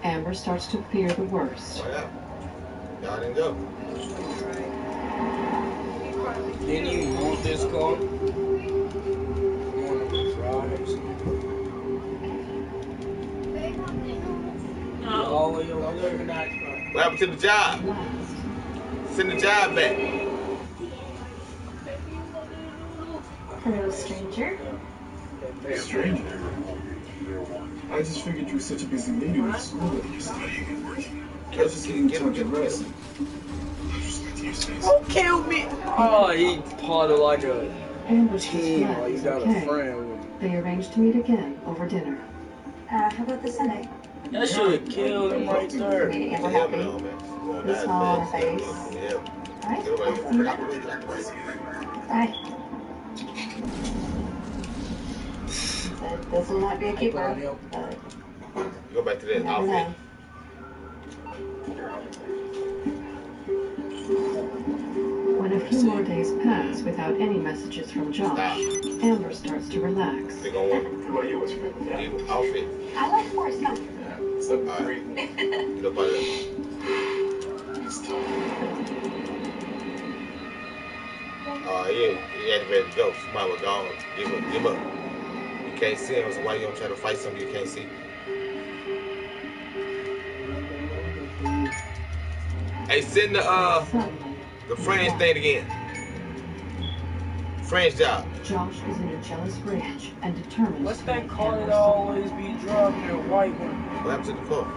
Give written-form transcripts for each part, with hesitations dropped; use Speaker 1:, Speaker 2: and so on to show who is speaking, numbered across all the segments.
Speaker 1: Amber starts to fear the worst.
Speaker 2: Y'all didn't go.
Speaker 3: Didn't you use this car?
Speaker 2: What happened to the job? Send the job back.
Speaker 4: Hello, stranger.
Speaker 5: Stranger? I just figured you were such a busy lady with school that you're studying and working. I was just getting to get rest.
Speaker 3: Who killed me? Oh, he part of like a
Speaker 1: Amber's
Speaker 3: team.
Speaker 1: glad
Speaker 3: Oh, you
Speaker 1: he's
Speaker 3: got
Speaker 1: okay.
Speaker 3: a friend with him.
Speaker 1: They arrange to meet again over dinner.
Speaker 4: How about the Sunday?
Speaker 3: That should have killed him right there.
Speaker 4: Meeting and we're happy. You smile on her face. Alright, I'll see you then. Bye. This will not be a keeper, but
Speaker 2: Go back to that
Speaker 4: you never
Speaker 2: outfit.
Speaker 4: know.
Speaker 1: When a few more days pass without any messages from Josh, Amber starts to relax.
Speaker 2: They gonna want
Speaker 5: What about you? What's your favorite
Speaker 2: new outfit.
Speaker 4: I like horse milk.
Speaker 5: Yeah, 7-3.
Speaker 2: Get up out of there.
Speaker 5: It's tough.
Speaker 2: Yeah, he had to ready to go. Somebody was gone. Give up. You can't see him, so why you gonna try to fight something you can't see? Hey, send the French thing again. French job.
Speaker 1: Josh is in a jealous rage and determined
Speaker 3: What's
Speaker 1: to
Speaker 3: that
Speaker 1: make
Speaker 3: car
Speaker 1: Amber
Speaker 3: that always be driving, that white one?
Speaker 2: What happened to the car?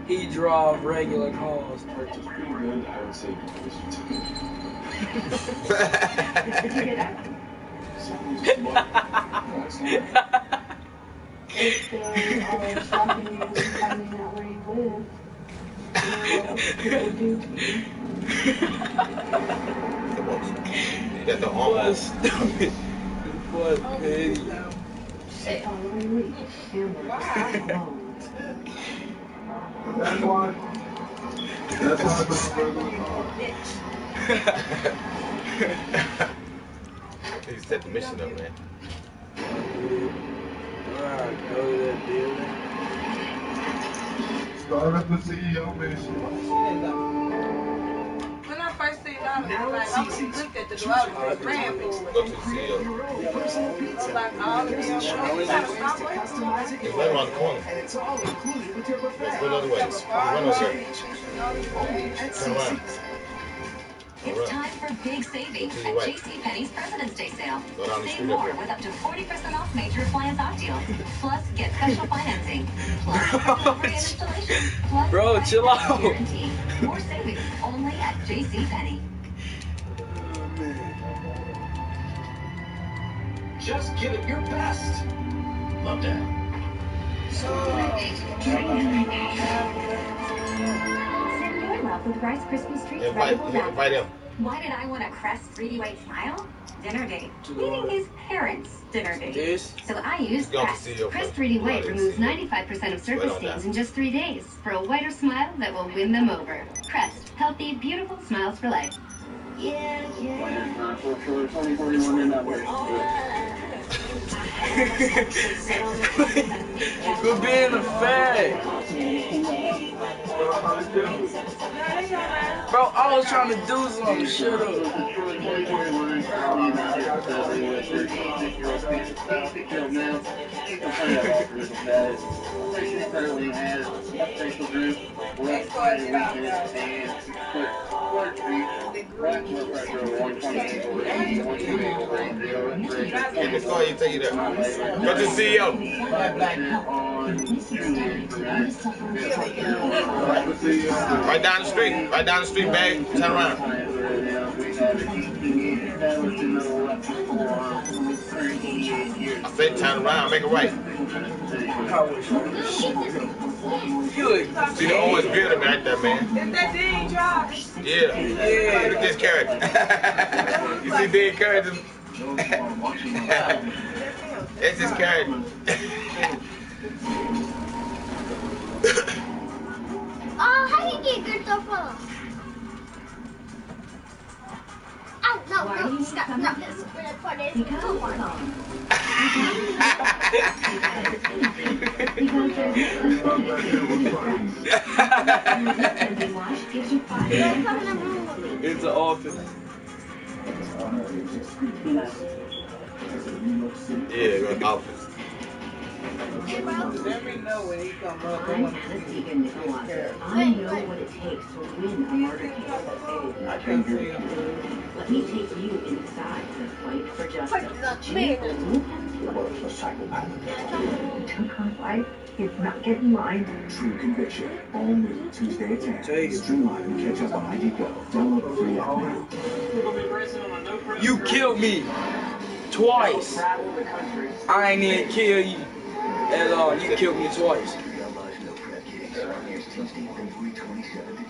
Speaker 3: He drive regular cars.
Speaker 5: Which is pretty good. I would say because you took it.
Speaker 4: Did you get that?
Speaker 5: Something's too much. No, it's not.
Speaker 4: If they're always stopping you and finding out where you live, you know what people do to you.
Speaker 2: Come on. You got the arm
Speaker 3: What
Speaker 2: on.
Speaker 3: stupid. What pig.
Speaker 1: The following week, Amber is alone.
Speaker 5: That's why. That's why I prefer the
Speaker 2: You set the mission up, man.
Speaker 3: Alright, go to that building.
Speaker 5: Start up the CEO mission.
Speaker 6: When I first seen that, I looked at the door, I was ran for it.
Speaker 2: Go to the CEO.
Speaker 6: I was like, oh,
Speaker 2: It's right around the corner.
Speaker 5: It's all included with your buffet.
Speaker 2: Let's go the other way. Run over there. Turn around.
Speaker 7: It's time for big savings at JCPenney's President's Day sale.
Speaker 2: Go down the
Speaker 7: Save
Speaker 2: street
Speaker 7: more
Speaker 2: up here.
Speaker 7: with up to 40% off major appliance off deals. Plus, get special financing. Plus, delivery and installation. Plus,
Speaker 3: Bro, chill out.
Speaker 7: guarantee. More savings only at JCPenney.
Speaker 5: Just give it your best. Love that.
Speaker 7: Send your love with Rice Krispies Treats
Speaker 2: Invite him.
Speaker 7: Why did I want a Crest 3D White Smile? Dinner date. Meeting his parents' dinner date.
Speaker 3: This?
Speaker 7: So I used
Speaker 2: Go to
Speaker 7: Crest.
Speaker 2: CEO
Speaker 7: Crest
Speaker 2: first.
Speaker 7: 3D
Speaker 2: Go
Speaker 7: White
Speaker 2: to
Speaker 7: removes
Speaker 2: CEO.
Speaker 7: 95% of surface
Speaker 2: Right on
Speaker 7: stains
Speaker 2: that.
Speaker 7: in just 3 days for a whiter smile that will win them over. Crest. Healthy, beautiful smiles for life. Yeah.
Speaker 3: Good being a fag. Bro, I was trying to do something. Shut up.
Speaker 2: In the car, you take it there. Go to the CEO. Right down the street. Right down the street, babe. Turn around. I said turn around. Make it right. See the always builder right there, man.
Speaker 6: Is that Dean Josh?
Speaker 2: Yeah. Look at this character. You see Dean character? That's his character.
Speaker 8: Oh, how do you get good stuff from? Oh, no, stop, this is for the
Speaker 7: Because
Speaker 1: Because there's no gives you 5
Speaker 8: Don't come in the room with me.
Speaker 3: It's an office.
Speaker 2: Yeah, go to the office.
Speaker 3: Let me know when he come up.
Speaker 1: I'm Anastasia Nicholas. I know what it takes to win a murder case that faded.
Speaker 3: I can't see him.
Speaker 1: Let me take you inside to fight for justice.
Speaker 8: Me.
Speaker 5: A psychopath.
Speaker 1: Took her life. It's not getting mine.
Speaker 5: True Conviction. All new Tuesday at 10.
Speaker 3: Take it.
Speaker 5: Streamline and catch up on ID Go. Download the free app now.
Speaker 3: You killed me twice. I ain't even kill you at all. You killed me twice.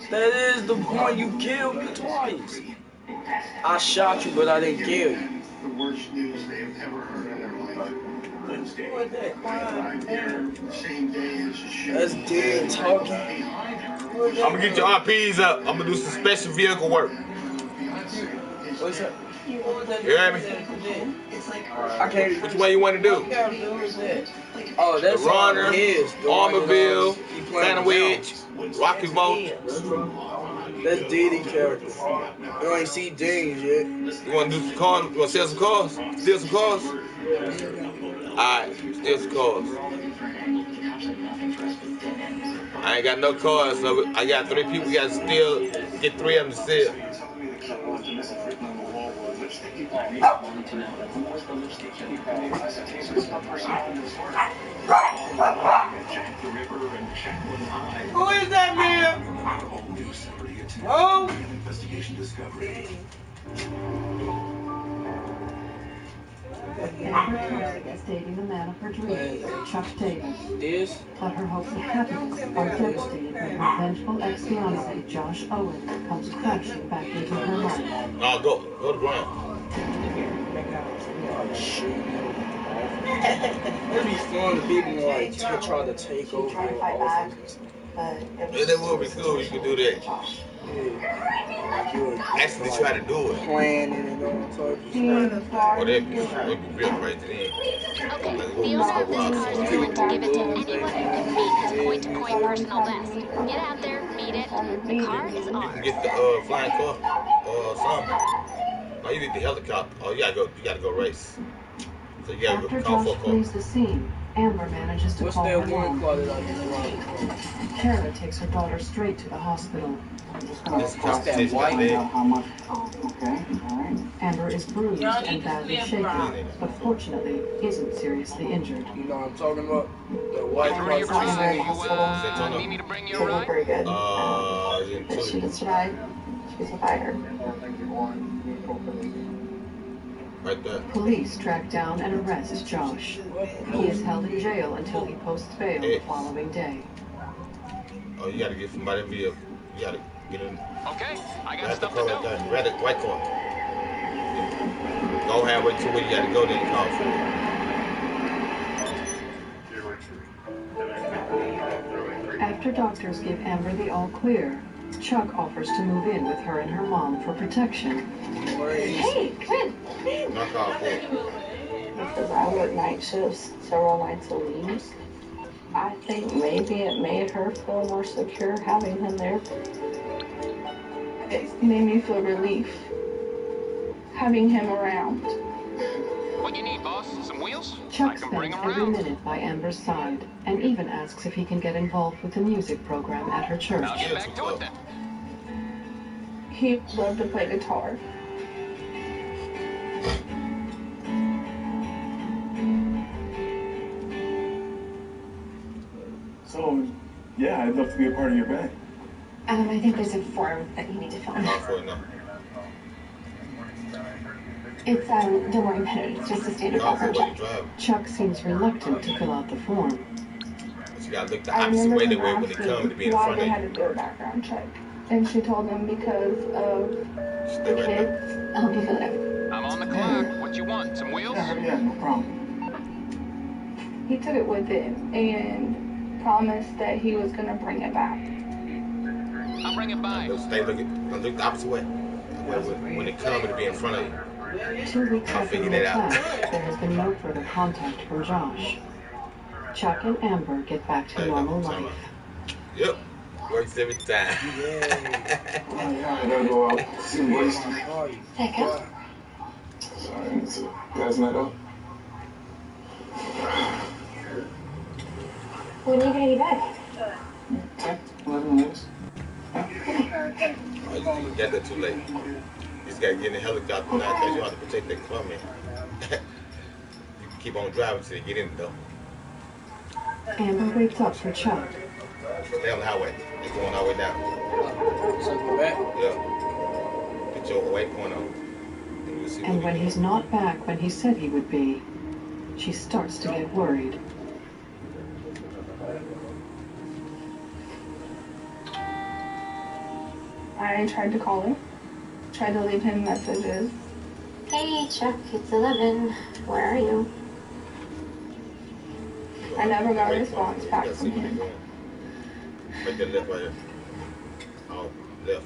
Speaker 3: That is the point. You killed me twice. I shot you, but I didn't kill you.
Speaker 5: The worst news they have ever heard in their life. Wednesday. Right there. Same day as the show.
Speaker 3: That's dead talking.
Speaker 2: I'm gonna get your RPs up. I'm gonna do some special vehicle work.
Speaker 3: What's that?
Speaker 2: You hear me?
Speaker 3: I can't.
Speaker 2: Which one you want to do?
Speaker 3: Oh, that's
Speaker 2: The Runner,
Speaker 3: all his.
Speaker 2: Armorville,
Speaker 3: He playing
Speaker 2: Santa Wedge, Rocky Boat.
Speaker 3: That's Diddy character. You ain't see James yet.
Speaker 2: You want to do some cars? You want to sell some cars? Steal some cars? Alright, steal some cars. I ain't got no cars, so I got 3 people. We got to steal, get 3 of them to sell.
Speaker 3: Who is that man? Oh!
Speaker 1: Amber tried as dating the man of her dreams, Chuck Davis.
Speaker 3: This?
Speaker 1: But her hopes of happiness are devastated when her vengeful ex-fiancé, Josh Owen, comes crashing back into her life.
Speaker 2: No, go to ground.
Speaker 3: It'd be fun to people like to try to take
Speaker 1: She
Speaker 3: over
Speaker 1: tried to
Speaker 3: your
Speaker 1: fight back,
Speaker 3: office.
Speaker 1: but it
Speaker 2: Yeah, that would be cool. You could do that. Actually try to do it.
Speaker 3: Planning and all types of stuff.
Speaker 2: Well, that'd be real right then.
Speaker 9: Okay, the owner of this car is willing to give it to anyone who can meet his point-to-point personal best. Get out there, meet it. The car is
Speaker 2: You can
Speaker 9: ours.
Speaker 2: get the flying car or something. No, you need the helicopter. Oh, you gotta go race. So you gotta
Speaker 1: after
Speaker 2: go call
Speaker 1: Josh
Speaker 2: for a car.
Speaker 1: flees the scene, Amber manages to
Speaker 3: What's
Speaker 1: call her
Speaker 3: that one
Speaker 1: mom.
Speaker 3: car that I just brought?
Speaker 1: Kara takes her daughter straight to the hospital.
Speaker 2: This constitution got leg.
Speaker 5: How much? Oh, okay. All right.
Speaker 1: Amber is bruised and badly shaken, but fortunately isn't seriously injured.
Speaker 3: You know what I'm talking about? The white car.
Speaker 2: Need me to bring you
Speaker 4: Not very good.
Speaker 2: yeah,
Speaker 4: She can survive. She's a fighter.
Speaker 2: right there.
Speaker 1: Police track down and arrest Josh. He is held in jail until he posts bail the following day.
Speaker 2: Oh, you gotta get somebody vehicle. You gotta get in.
Speaker 10: Okay, I got
Speaker 2: Right
Speaker 10: stuff
Speaker 2: the
Speaker 10: to
Speaker 2: car
Speaker 10: do.
Speaker 2: right there. Right the white car. Go halfway to where you gotta go, then call for it.
Speaker 1: After doctors give Amber the all clear, Chuck offers to move in with her and her mom for protection.
Speaker 4: Hey, come in.
Speaker 2: Not call for it.
Speaker 4: Because I work night shifts several nights a week. I think maybe it made her feel more secure having him there. It made me feel relief having him around.
Speaker 10: What you need, boss? Some wheels? I
Speaker 1: Chuck
Speaker 10: can bring
Speaker 1: spends
Speaker 10: them
Speaker 1: every
Speaker 10: around.
Speaker 1: minute by Amber's side and even asks if he can get involved with the music program at her church.
Speaker 10: I'll get back to it then.
Speaker 4: He loved to play guitar.
Speaker 5: So, yeah, I'd love to be a part of your band.
Speaker 8: I think there's a form that you need to fill in.
Speaker 2: Call for it now.
Speaker 8: It's, don't worry about it. It's just a standard
Speaker 2: Call for it
Speaker 8: background
Speaker 2: while you
Speaker 8: check.
Speaker 2: drive.
Speaker 1: Chuck seems reluctant to fill out the form.
Speaker 2: But you gotta look the
Speaker 4: I
Speaker 2: opposite
Speaker 4: remember
Speaker 2: way
Speaker 4: him
Speaker 2: that way when they come to
Speaker 4: asking
Speaker 2: be in
Speaker 4: why
Speaker 2: front
Speaker 4: they
Speaker 2: of
Speaker 4: had
Speaker 2: you.
Speaker 4: to do a background check. And she told him because of
Speaker 2: Stay
Speaker 4: the
Speaker 2: right there.
Speaker 4: kids.
Speaker 8: I'll help you fill it out.
Speaker 10: I'm on the clock. What you want? Some wheels?
Speaker 5: Yeah, no problem.
Speaker 4: He took it with him and promised that he was going to bring it back.
Speaker 10: I'll bring it by.
Speaker 2: Look the opposite way. When they come to be in front of you.
Speaker 1: 2 weeks
Speaker 2: I'll
Speaker 1: after
Speaker 2: figure
Speaker 1: the
Speaker 2: that out.
Speaker 1: attack, there has been no further contact from Josh. Chuck and Amber get back to normal life.
Speaker 2: Yep. Works every time.
Speaker 5: I gotta go out. See him wasted.
Speaker 8: Second.
Speaker 5: Sorry, it's a guy's night out.
Speaker 8: When are you gonna be back?
Speaker 5: 10, 11 minutes.
Speaker 2: You got that too late. You just gotta get in the helicopter now because you have to protect that plumbing. You can keep on driving till you get in though.
Speaker 1: Amber wakes up for Chuck.
Speaker 2: Stay on the highway. They're going all the way down.
Speaker 3: So go back.
Speaker 2: Yeah. Get your waypoint on.
Speaker 1: And when he's not back when he said he would be, she starts to get worried.
Speaker 11: I tried to call him. Tried to leave him messages.
Speaker 8: Hey, Chuck, it's 11. Where are you?
Speaker 11: I never got a response back from him.
Speaker 2: Make that left right here. Oh, left.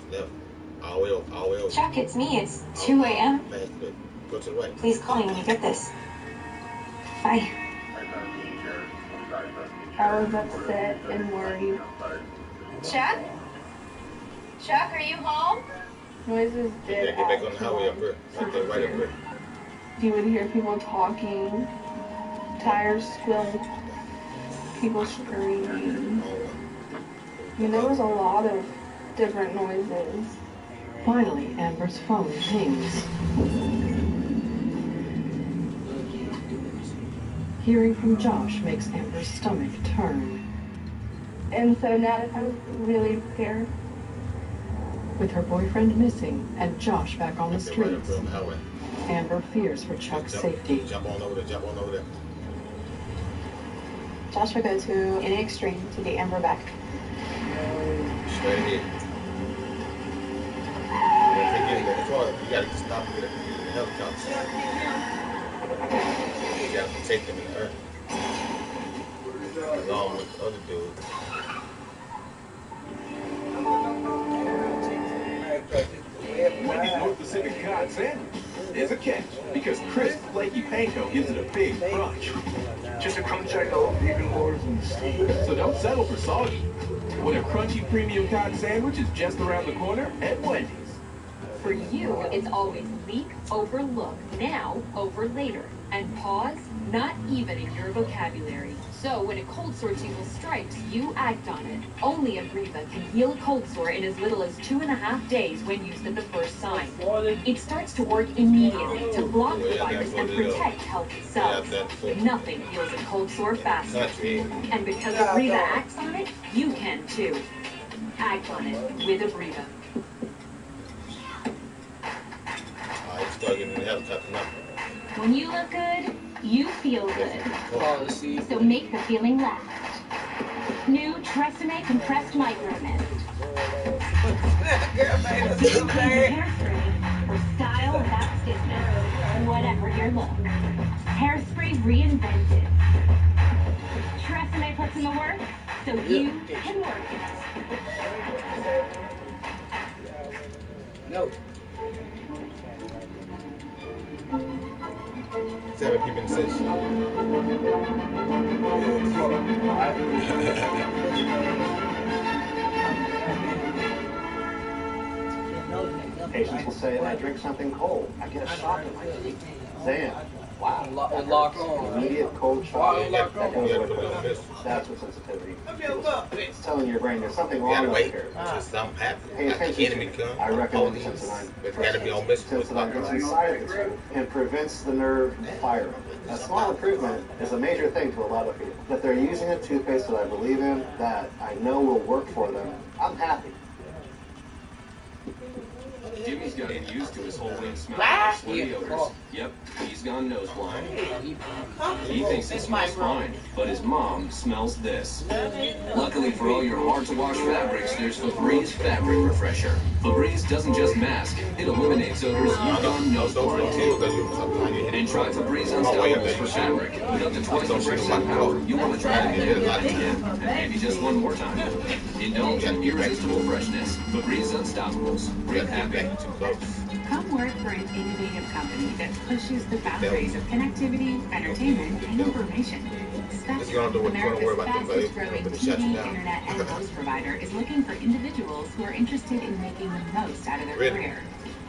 Speaker 2: All the way over.
Speaker 8: Chuck, it's me. It's 2 a.m.
Speaker 2: Go to the right.
Speaker 8: Please call me when you get this. Bye.
Speaker 11: I was upset and worried.
Speaker 9: Chuck? Chuck, are you home?
Speaker 11: Noises did
Speaker 2: Get back on the highway up here. Right there, right up here.
Speaker 11: You would hear people talking, tires squealing, people screaming. I mean, there was a lot of different noises.
Speaker 1: Finally, Amber's phone pings. Hearing from Josh makes Amber's stomach turn.
Speaker 11: And so now I was really scared.
Speaker 1: With her boyfriend missing and Josh back on the streets, Amber fears for Chuck's safety.
Speaker 2: Jump on over there.
Speaker 8: Josh will go to any extreme to get Amber back.
Speaker 2: Straight ahead. If they get in the car, you gotta stop with the helicopter. You gotta protect them in the earth. Along with the other dudes.
Speaker 12: Wendy's North Pacific cod sandwich. There's a catch, because crisp, flaky panko gives it a big crunch. Just a crunch I know, even more than so don't settle for soggy. When a crunchy premium cod sandwich is just around the corner at Wendy's.
Speaker 13: For you, it's always leak, overlook, now, over later, and pause, not even in your vocabulary. So when a cold sore tingle strikes, you act on it. Only Abreva can heal a cold sore in as little as 2.5 days when used at the first sign. It starts to work immediately to block the virus and protect healthy cells. Nothing heals a cold sore faster. And because Abreva acts on it, you can too. Act on it with Abreva. When you look good, you feel good. So make the feeling last. New Tresemme Compressed Micro Mist. Hairspray for style without stiffness. Whatever your look. Hairspray reinvented. Tresemme puts in the work, so you can work it.
Speaker 3: No.
Speaker 2: 7 people in the session.
Speaker 14: Patients will say, I drink something cold. I get a shock in my teeth. Then, wow.
Speaker 3: Lock on.
Speaker 14: Immediate cold shock. That's what sensitivity is. It's telling your brain there's something wrong with here. Pay attention. I recommend Sensodyne. Sensodyne gets inside of the tooth and prevents the nerve firing. A small improvement is a major thing to a lot of people. If they're using a toothpaste that I believe in, that I know will work for them, I'm happy.
Speaker 12: Jimmy's gotten used to his whole wing smell of sweaty odors. Yep, he's gone nose blind. He thinks it smells fine, but his mom smells this. Luckily for all your hard-to-wash fabrics, there's Febreze Fabric Refresher. Febreze doesn't just mask, it eliminates odors you've gone nose blind to. And try Febreze Unstoppables for fabric. With up to twice the fresh scent power, you'll want to try it again, and maybe just one more time. Indulge in irresistible freshness. Febreze Unstoppables. Breathe happy.
Speaker 15: Come work for an innovative company that pushes the boundaries of connectivity, entertainment, and information.
Speaker 2: Spectrum,
Speaker 13: America's fastest growing TV, internet, and voice provider, is looking for individuals who are interested in making the most out of their career.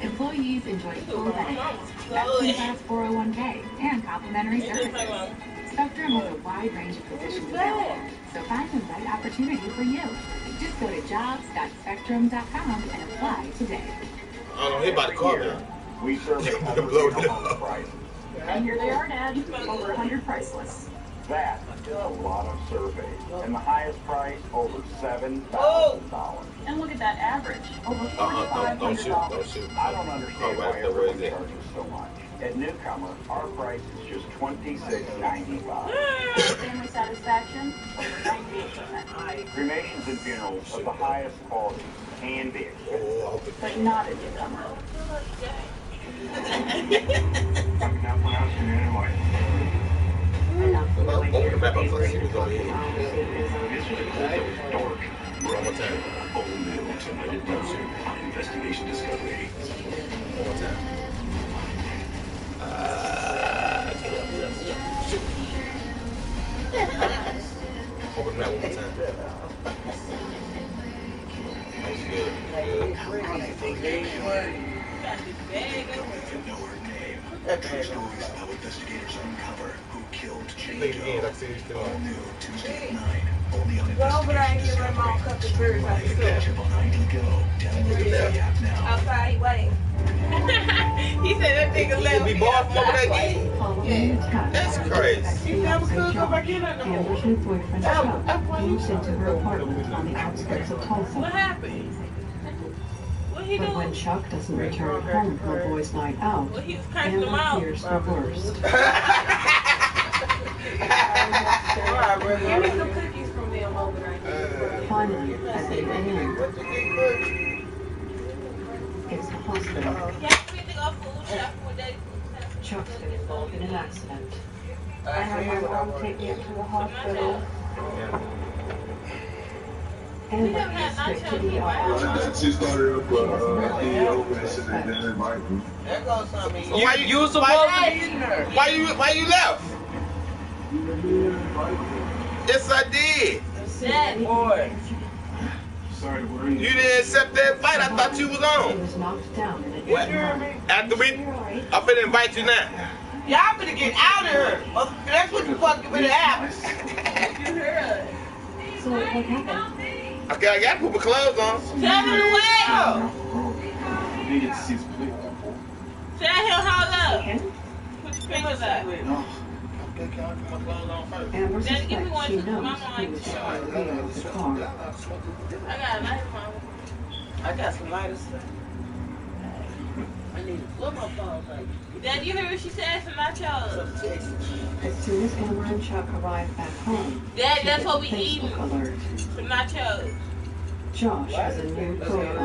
Speaker 13: Employees enjoy full benefits, best-in-class 401k, and complimentary services. Spectrum has a wide range of positions available, so find the right opportunity for you. Just go to jobs.spectrum.com and apply today.
Speaker 2: I don't know, he about to call me.
Speaker 14: We serve the price.
Speaker 4: And here they are, Dad. Over 100 price lists.
Speaker 14: That is a lot of surveys. And the highest price, over $7,000.
Speaker 4: And look at that average. Over $4,500.
Speaker 2: Don't shoot.
Speaker 14: I don't understand why everyone charges so much. At Newcomer, our price is just $26.95.
Speaker 4: Family satisfaction, over 98%.
Speaker 14: Cremations and funerals of the highest quality can be expensive.
Speaker 4: But not at Newcomer.
Speaker 2: Open the map up so I see what's going on. One more time. Investigation discovery. One more time. Open the map one more time. That's good. True stories how investigators uncover who killed Jane Doe. All new Tuesday at 9. Only on Investigation Discovery. Catch up on ID Go. Download the app now.
Speaker 6: Outside, wait. He said that nigga left.
Speaker 2: Be barred from that game. That's crazy.
Speaker 6: You never could go back in there no more.
Speaker 1: Amber's new boyfriend Chuck moves into her apartment on the outskirts of Tulsa.
Speaker 6: What happened?
Speaker 1: But when Chuck doesn't return home from a boys' night out, Amber fears the worst.
Speaker 6: Give me some cookies from them over there.
Speaker 1: Finally, at 8 a.m., it's the hospital. Chuck's been involved in an accident.
Speaker 4: I had my mom take me to the hospital.
Speaker 1: Amber is strict to the ER.
Speaker 5: She started up inviting.
Speaker 3: You was supposed to be in there.
Speaker 2: Why you left? Yes, I did.
Speaker 6: That boy.
Speaker 5: Sorry to worry.
Speaker 2: You didn't accept that fight. I thought you was
Speaker 1: He
Speaker 2: on.
Speaker 1: was knocked down in a
Speaker 2: What? After we, I'm finna invite you now.
Speaker 6: Y'all better get out of here. That's what the fuck you better have. You heard.
Speaker 1: So what happened?
Speaker 2: Okay, I gotta put my clothes on.
Speaker 6: Tell him to wait.
Speaker 5: You didn't get to see his plate.
Speaker 6: Tell him hold up. Put your fingers up.
Speaker 2: Okay, can I put my clothes on first?
Speaker 1: Amber
Speaker 6: Daddy, give me
Speaker 1: suspects
Speaker 6: one.
Speaker 1: she knows
Speaker 6: Mama
Speaker 1: he
Speaker 6: like
Speaker 1: was
Speaker 6: to
Speaker 1: behind the wheel of the car.
Speaker 6: I got a lighter, Mama. I got some lighters. I need to flip my phone, baby. Dad, you heard what she said? Some nachos.
Speaker 1: As soon as Amber and Chuck arrive back home,
Speaker 6: Dad,
Speaker 1: she
Speaker 6: that's
Speaker 1: gets
Speaker 6: what
Speaker 1: a
Speaker 6: we
Speaker 1: Facebook
Speaker 6: eat.
Speaker 1: alert.
Speaker 6: Some nachos.
Speaker 1: Josh has a new profile.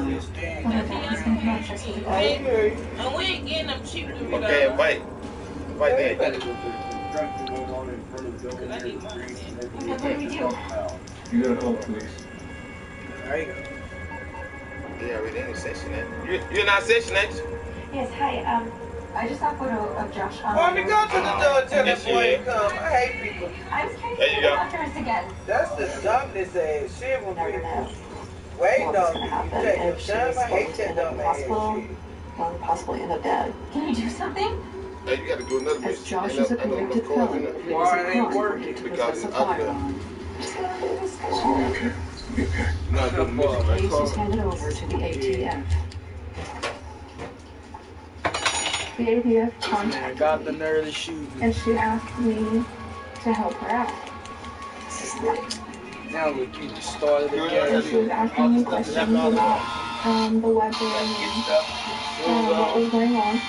Speaker 6: And we ain't getting them cheap to read
Speaker 2: Okay, invite. Invite that.
Speaker 1: What do we do?
Speaker 5: You gotta help, please.
Speaker 3: There you go.
Speaker 2: Yeah, we didn't session that. You're not session that?
Speaker 8: Yes, hi. I just saw a photo of Josh on
Speaker 6: Let me go to the door and tell
Speaker 2: Yes,
Speaker 6: that boy
Speaker 2: you
Speaker 6: to come. I hate people.
Speaker 8: I was trying to
Speaker 2: There you
Speaker 8: see
Speaker 2: go.
Speaker 8: the doctors again.
Speaker 6: That's the dumbest ass shit when
Speaker 4: Never
Speaker 6: people
Speaker 4: know
Speaker 6: wait
Speaker 4: what's
Speaker 6: on
Speaker 4: going to
Speaker 6: you.
Speaker 4: happen
Speaker 6: Take your
Speaker 4: if she's
Speaker 6: time. I hate
Speaker 4: going to
Speaker 6: that
Speaker 4: end up in
Speaker 6: dumb
Speaker 4: the
Speaker 6: ass
Speaker 4: hospital
Speaker 6: shit.
Speaker 4: or possibly end up dead.
Speaker 8: Can you do something?
Speaker 2: Hey, you gotta do another
Speaker 1: As
Speaker 2: bitch.
Speaker 1: Josh
Speaker 2: Ain't
Speaker 1: is a
Speaker 2: no- ain't no
Speaker 1: convicted
Speaker 2: cars in
Speaker 1: felon,
Speaker 2: there.
Speaker 1: it is
Speaker 3: Why
Speaker 1: a
Speaker 3: it ain't
Speaker 1: crime for
Speaker 3: working?
Speaker 1: him to
Speaker 2: Because
Speaker 1: possess a
Speaker 2: it's up there.
Speaker 1: firearm.
Speaker 5: It's gonna be okay. It's gonna be okay.
Speaker 2: No, I couldn't miss
Speaker 1: The
Speaker 2: it.
Speaker 1: case is handed over to the ATF.
Speaker 11: The ATF
Speaker 3: Man,
Speaker 11: contacted
Speaker 3: got the
Speaker 11: me,
Speaker 3: nerve to shoot me.
Speaker 11: and she asked me to help her out.
Speaker 3: Now look, you just started
Speaker 11: And she
Speaker 3: again.
Speaker 11: was asking me questions about the weapon and what was going on.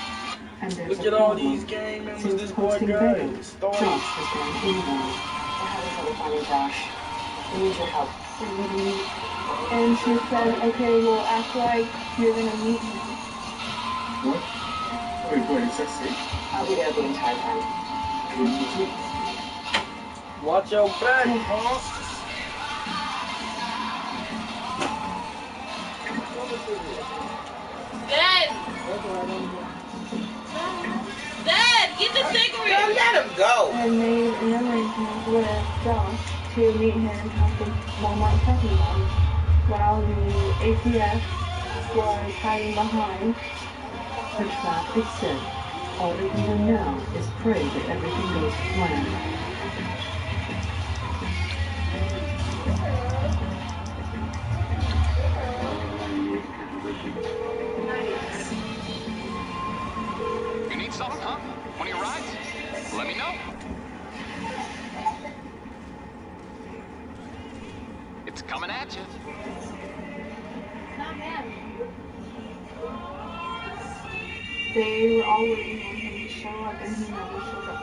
Speaker 1: And there's
Speaker 3: Look
Speaker 1: a
Speaker 3: at all
Speaker 1: problem.
Speaker 3: these game members
Speaker 1: Since
Speaker 3: this boy
Speaker 1: posting
Speaker 3: got.
Speaker 1: bail, Josh has gone involved.
Speaker 4: We're having trouble finding Josh. We need your help.
Speaker 11: And she said, okay, well, act like you're gonna meet him.
Speaker 5: What? Wait, is that safe?
Speaker 4: I'll be there the entire time.
Speaker 3: Watch your back, huh?
Speaker 6: Dad! Dad, get the cigarette. Let him go.
Speaker 11: I made an arrangement with Josh to meet him at the Walmart parking lot while the ATF was hiding behind.
Speaker 1: The trap is set. All they can do now is pray that everything goes to plan.
Speaker 10: You need something, huh? One of your rides? Let me know. It's coming at you.
Speaker 8: Not bad.
Speaker 11: They were all waiting on him to show up, and he never showed up.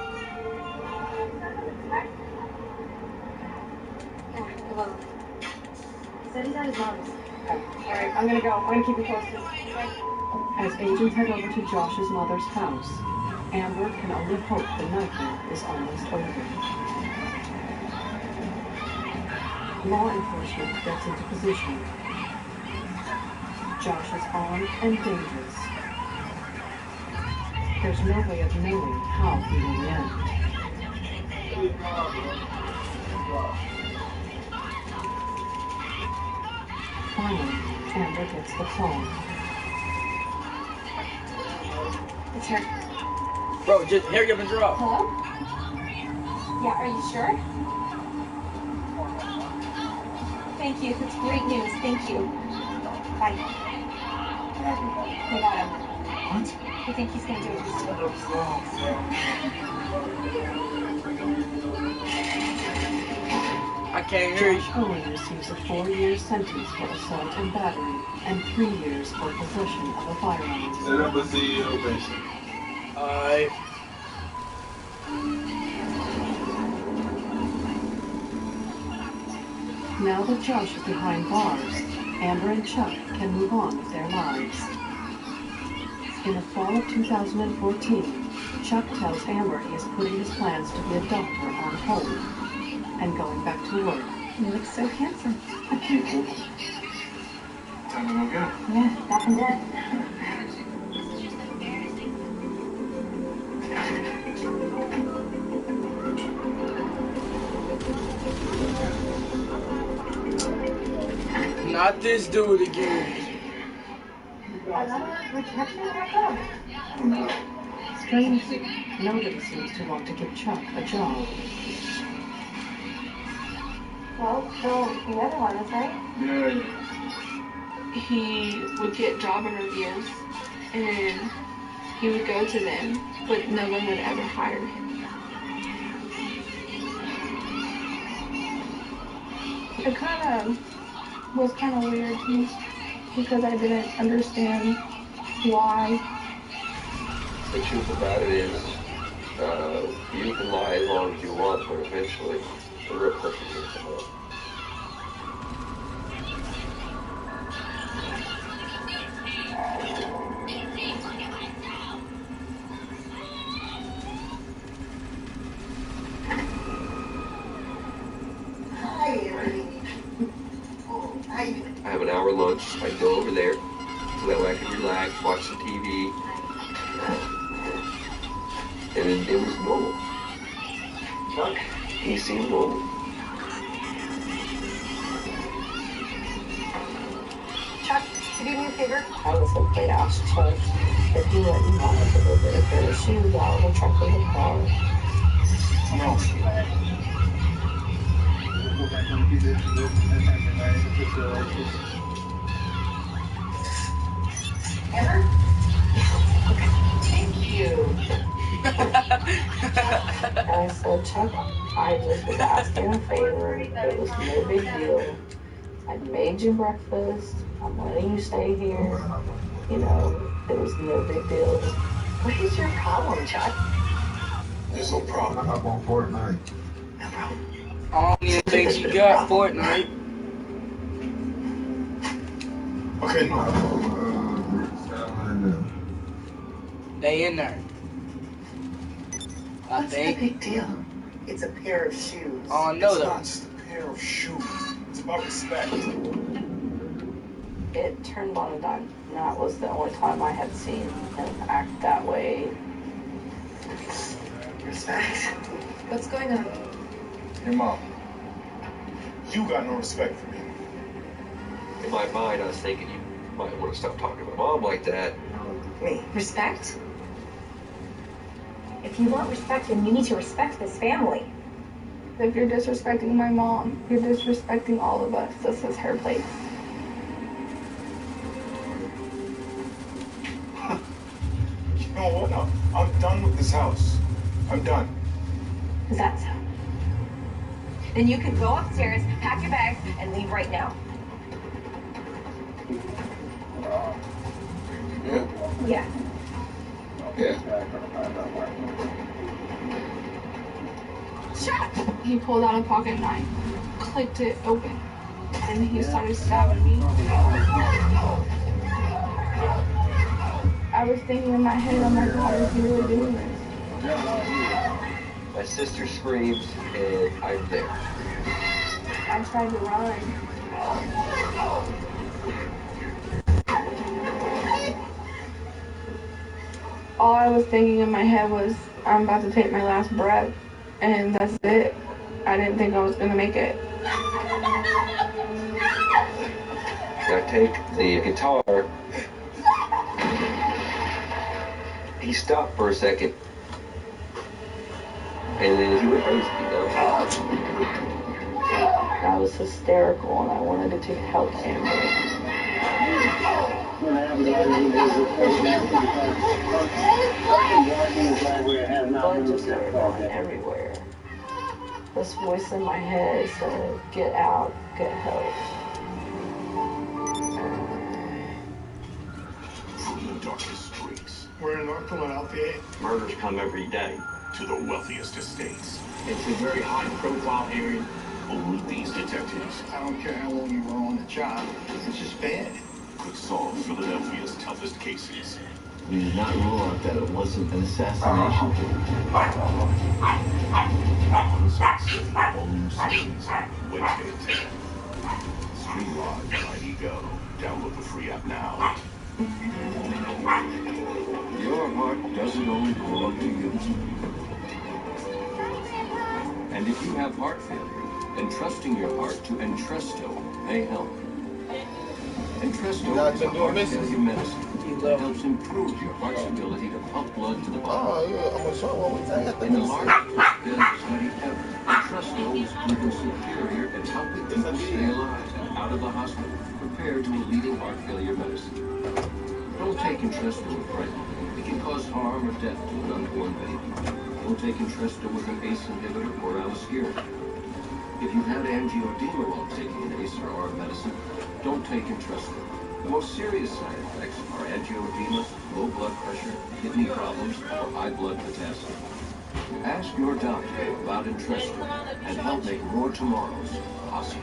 Speaker 8: Yeah, hello. He said he's at his mom's.
Speaker 11: Alright, I'm gonna go. I'm gonna keep you posted.
Speaker 1: As agents head over to Josh's mother's house, Amber can only hope the nightmare is almost over. Law enforcement gets into position. Josh is armed and dangerous. There's no way of knowing how he will end. Finally, Amber gets the phone.
Speaker 8: It's her.
Speaker 3: Bro, just hurry up and drop.
Speaker 8: Hello? Yeah, are you sure? Thank you. That's great news. Thank you. Bye. We got him.
Speaker 5: What?
Speaker 8: I think he's gonna do it.
Speaker 3: I can't hear you.
Speaker 1: Josh Owen receives a 4-year sentence for assault and battery and 3 years for possession of a firearm.
Speaker 5: Set up a CEO base.
Speaker 3: Alright.
Speaker 1: Now that Josh is behind bars, Amber and Chuck can move on with their lives. In the fall of 2014, Chuck tells Amber he is putting his plans to be a doctor on hold and going back to work.
Speaker 8: You look so handsome.
Speaker 5: Time to go get him.
Speaker 8: Yeah, back in bed.
Speaker 3: Not this dude again.
Speaker 8: Another rejection? How come?
Speaker 1: Strangely, nobody seems to want to give Chuck a job.
Speaker 8: Well, so the other one is right.
Speaker 5: Yeah.
Speaker 11: He would get job interviews, and he would go to them, but no one would ever hire him. It was kind of weird to me because I didn't understand why.
Speaker 12: The truth about it is, you can lie as long as you want, but eventually the real person will come up. I have an hour lunch. I go over there so that way I can relax, watch some TV. And it was normal. He seemed normal.
Speaker 8: Chuck, could you do me a favor?
Speaker 4: I was afraid to ask Chuck if he wouldn't mind to go get a pair of shoes out of the trunk of the car.
Speaker 5: No.
Speaker 8: Ever?
Speaker 4: Thank you. And I said, Chuck, I just was asking a favor. It was no big deal. I made you breakfast. I'm letting you stay here. You know, it was no big deal.
Speaker 8: What is your problem, Chuck?
Speaker 5: There's no problem. I'm on Fortnite.
Speaker 8: No problem.
Speaker 3: I don't even think she got Fortnite.
Speaker 5: Okay, no.
Speaker 3: They in there. I
Speaker 8: What's the
Speaker 3: think.
Speaker 8: big deal? It's a pair of shoes.
Speaker 3: Oh, no,
Speaker 5: It's
Speaker 3: though.
Speaker 5: not just a pair of shoes. It's about respect.
Speaker 4: It turned on a dime. And that was the only time I had seen him act that way Respect. What's going on?
Speaker 5: Your mom. You got no respect for me.
Speaker 16: In my mind, I was thinking you might want to stop talking to mom like that.
Speaker 4: Me. Respect?
Speaker 8: If you want respect, then you need to respect this family.
Speaker 11: If you're disrespecting my mom, you're disrespecting all of us. This is her place.
Speaker 5: You know what? I'm done with this house. I'm done.
Speaker 8: Is that so? Then you can go upstairs, pack your bags, and leave right now.
Speaker 5: Yeah.
Speaker 8: Yeah.
Speaker 11: Shut! He pulled out a pocket knife, clicked it open, and he started stabbing me. I was thinking in my head, oh my God, is he really doing this?
Speaker 16: My sister screams, and I'm there.
Speaker 11: I tried to run. All I was thinking in my head was, I'm about to take my last breath, and that's it. I didn't think I was gonna make it.
Speaker 16: I take the guitar. He stopped for a second. And then he went crazy, you know?
Speaker 11: I was hysterical and I wanted to help Amber. Blood just started going everywhere. This voice in my head said, get out, get help.
Speaker 17: From the darkest streets. We're in North Philadelphia. Murders come every day. To the wealthiest estates. It's a very high-profile area. Only these detectives, I don't care how long you were on the job, it's just bad, could solve Philadelphia's toughest cases. We did not rule out that it wasn't an assassination. Sunset City, all new seasons, Wednesday at 10. Stream live on IDGO. Download the free app now. Your heart doesn't only belong to you. And if you have heart failure, entrusting your heart to Entresto may help. Entresto is a heart failure medicine that helps improve your heart's ability to pump blood to the body. In the largest failure study ever, Entresto is proven superior at helping people stay alive and out of the hospital, compared to a leading heart failure medicine. Don't take Entresto with frightened. It can cause harm or death to an unborn baby. Don't take Entresto with an ACE inhibitor or aliskiren. If you've had angioedema while taking an ACE or ARB medicine, don't take Entresto. The most serious side effects are angioedema, low blood pressure, kidney problems, or high blood potassium. Ask your doctor about Entresto and help make more tomorrows possible.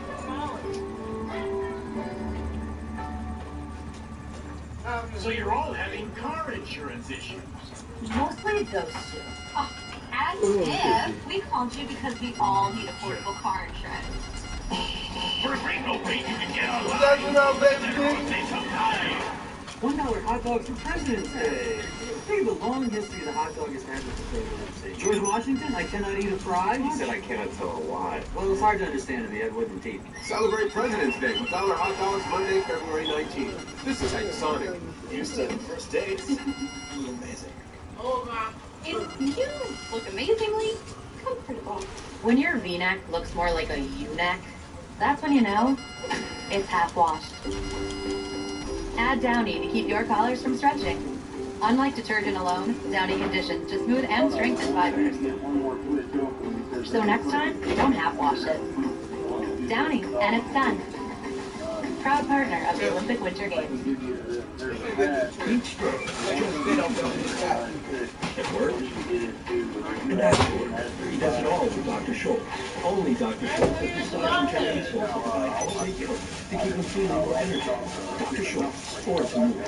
Speaker 17: So you're all having car insurance issues.
Speaker 8: Mostly those two. Oh, as if we called you because we all need affordable car insurance.
Speaker 17: First rate, no rate, you can get a lot.
Speaker 18: $1 hot dogs for President's Day. Think of the long history the hot dog has had with the presidency. George Washington, I cannot eat a fry.
Speaker 16: He said I cannot tell a lie.
Speaker 18: Well, it's hard to understand if he had wooden teeth.
Speaker 12: Celebrate President's Day with $1 hot dogs Monday, February 19th. This is how you Sonic.
Speaker 17: You said first dates. Amazing.
Speaker 8: You look amazingly comfortable.
Speaker 7: When your V-neck looks more like a U-neck, that's when you know it's half washed. Add Downy to keep your collars from stretching. Unlike detergent alone, Downy conditions to smooth and strengthen fibers. So next time, don't half wash it. Downy, and it's done. Proud partner of the Olympic Winter Games.
Speaker 18: Each day, it works. And that's it. He does it all with Dr. Schultz. Only Dr. Schultz has massage and Chinese will provide all they do to keep him feeling more energy. Dr. Schultz, sports and more.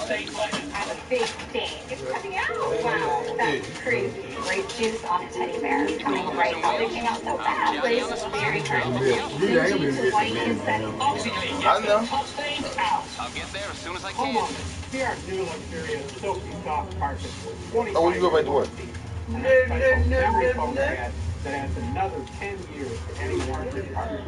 Speaker 8: I'm a big thing. It's coming out. Wow, that's crazy. Grape juice on a teddy bear. Coming right out. They came out so fast. Very current.
Speaker 10: I know. I'll get there as soon as I can.
Speaker 14: We are new and serious silky soft carpet.
Speaker 10: Oh, when you go back to work?
Speaker 14: That adds another 10 years to any warranty carpet.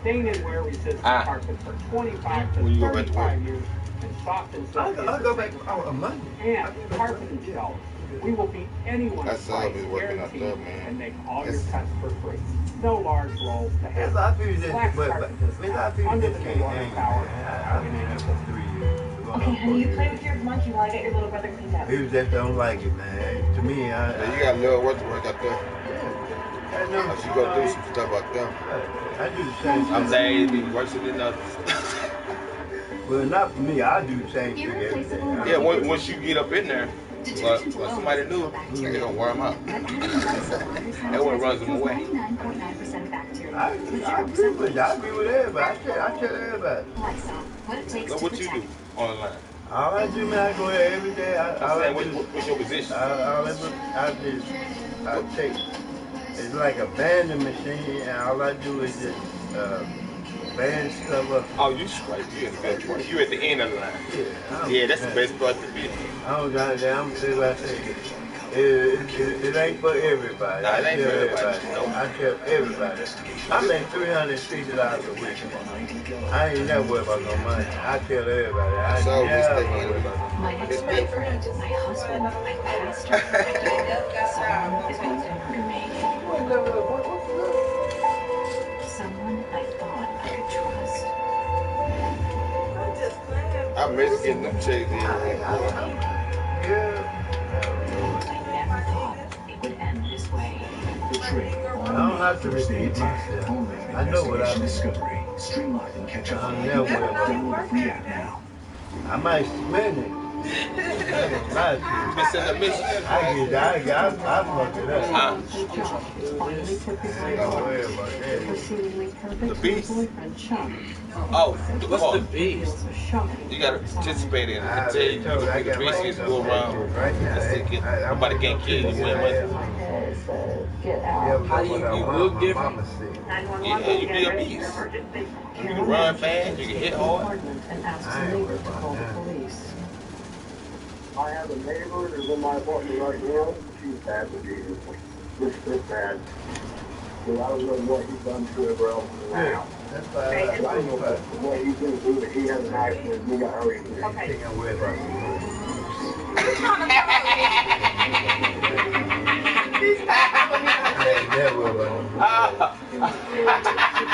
Speaker 14: Stain and wear resistant carpet for 25 to 35 years and soft and silky.
Speaker 6: I'll go back on Monday.
Speaker 14: And carpet and shelves. We will beat anyone's
Speaker 10: That's all
Speaker 14: price
Speaker 10: been working out
Speaker 14: guaranteed
Speaker 10: there, man.
Speaker 14: and make all your cuts for free. No large rolls to have.
Speaker 6: Yes, I feel that,
Speaker 14: Black
Speaker 6: but
Speaker 14: carpet
Speaker 6: under
Speaker 14: the water tower.
Speaker 8: Okay, honey, you play with your monkey while I get your little brother cleaned up.
Speaker 6: People just don't like it, man. To me,
Speaker 10: You got a little work to work out there.
Speaker 6: I know.
Speaker 10: You go do some stuff out there.
Speaker 6: I do the same
Speaker 10: Some days be worse than others.
Speaker 6: Well, not for me. I do the same thing every day.
Speaker 10: Yeah, once you get up in there, but somebody new, they're gonna wear them out. That one runs them away.
Speaker 6: I agree with everybody. I tell everybody.
Speaker 10: So what you do online?
Speaker 6: All I do, man, I go there every day.
Speaker 10: What's your position?
Speaker 6: I take, it's like a banding machine, and all I do is just band stuff up.
Speaker 10: Oh, you straight. You in the best part. You at the end of the line. Yeah, that's the best part to be.
Speaker 6: I don't got that. I'm saying what I say. It ain't for everybody.
Speaker 10: Nah, it ain't for everybody. Nope.
Speaker 6: I tell everybody. I make $360 a week. I ain't never worried about no money. I tell everybody. I never worry about no money.
Speaker 7: My ex-boyfriend, my husband, my pastor. Someone is going to murder me. Someone I thought I could trust.
Speaker 10: I miss getting them checks in.
Speaker 6: I don't have to repeat myself. I know what I
Speaker 18: Discovery. Streamline and catch up on
Speaker 6: never worry about
Speaker 18: download the free app now.
Speaker 6: I might spend it.
Speaker 10: Missing the mission.
Speaker 6: I fucked it up. Don't worry about that.
Speaker 10: The beast. Oh, what's the beast? You gotta participate in it. I tell you, the beast is to go around. Nobody can't kill you. Win money.
Speaker 3: How do you look different?
Speaker 10: Yeah, you be a beast. You can run fast, you can hit hard.
Speaker 14: I have a neighbor who's in my apartment right now. She's bad with Jesus. This bad. So I don't know what he's done to her, bro. Wow.
Speaker 6: That's
Speaker 14: I don't know what he's going to do, but he has an accident. We got hurry. Okay.
Speaker 6: Can't worry about it.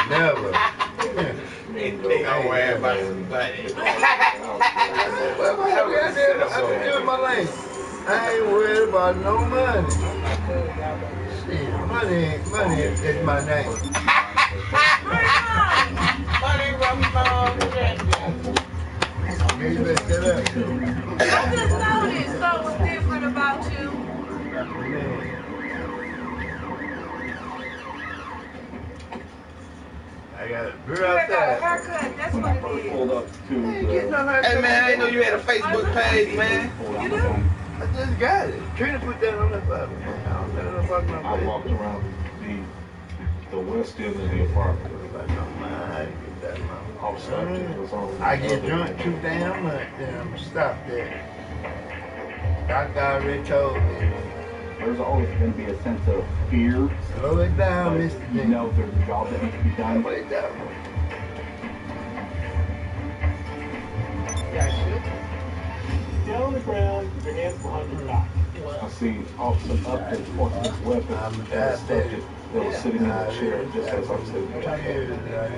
Speaker 6: Never.
Speaker 10: Don't worry about it.
Speaker 6: I've been doing my life. I ain't worried about no money. Shit, money is my name. You better shut up.
Speaker 19: I just noticed something different about you.
Speaker 6: I got a girl out there.
Speaker 19: Haircut, that's what it is.
Speaker 10: Hey man, I didn't know you had a Facebook page, man.
Speaker 19: You do?
Speaker 6: I just got it. Trina put that on the phone.
Speaker 17: I walked around the west end of the apartment.
Speaker 6: I get drunk too damn much, then I'm stop there. Doctor already told me.
Speaker 17: There's always going to be a sense of fear.
Speaker 6: Slow it down, Mr.
Speaker 17: You know there's a job that needs to be done.
Speaker 6: Slow it down.
Speaker 14: Down on the ground, your hands behind your back.
Speaker 17: I see Officer Upton pointing his weapon at a subject that was sitting in the chair just as I'm sitting there.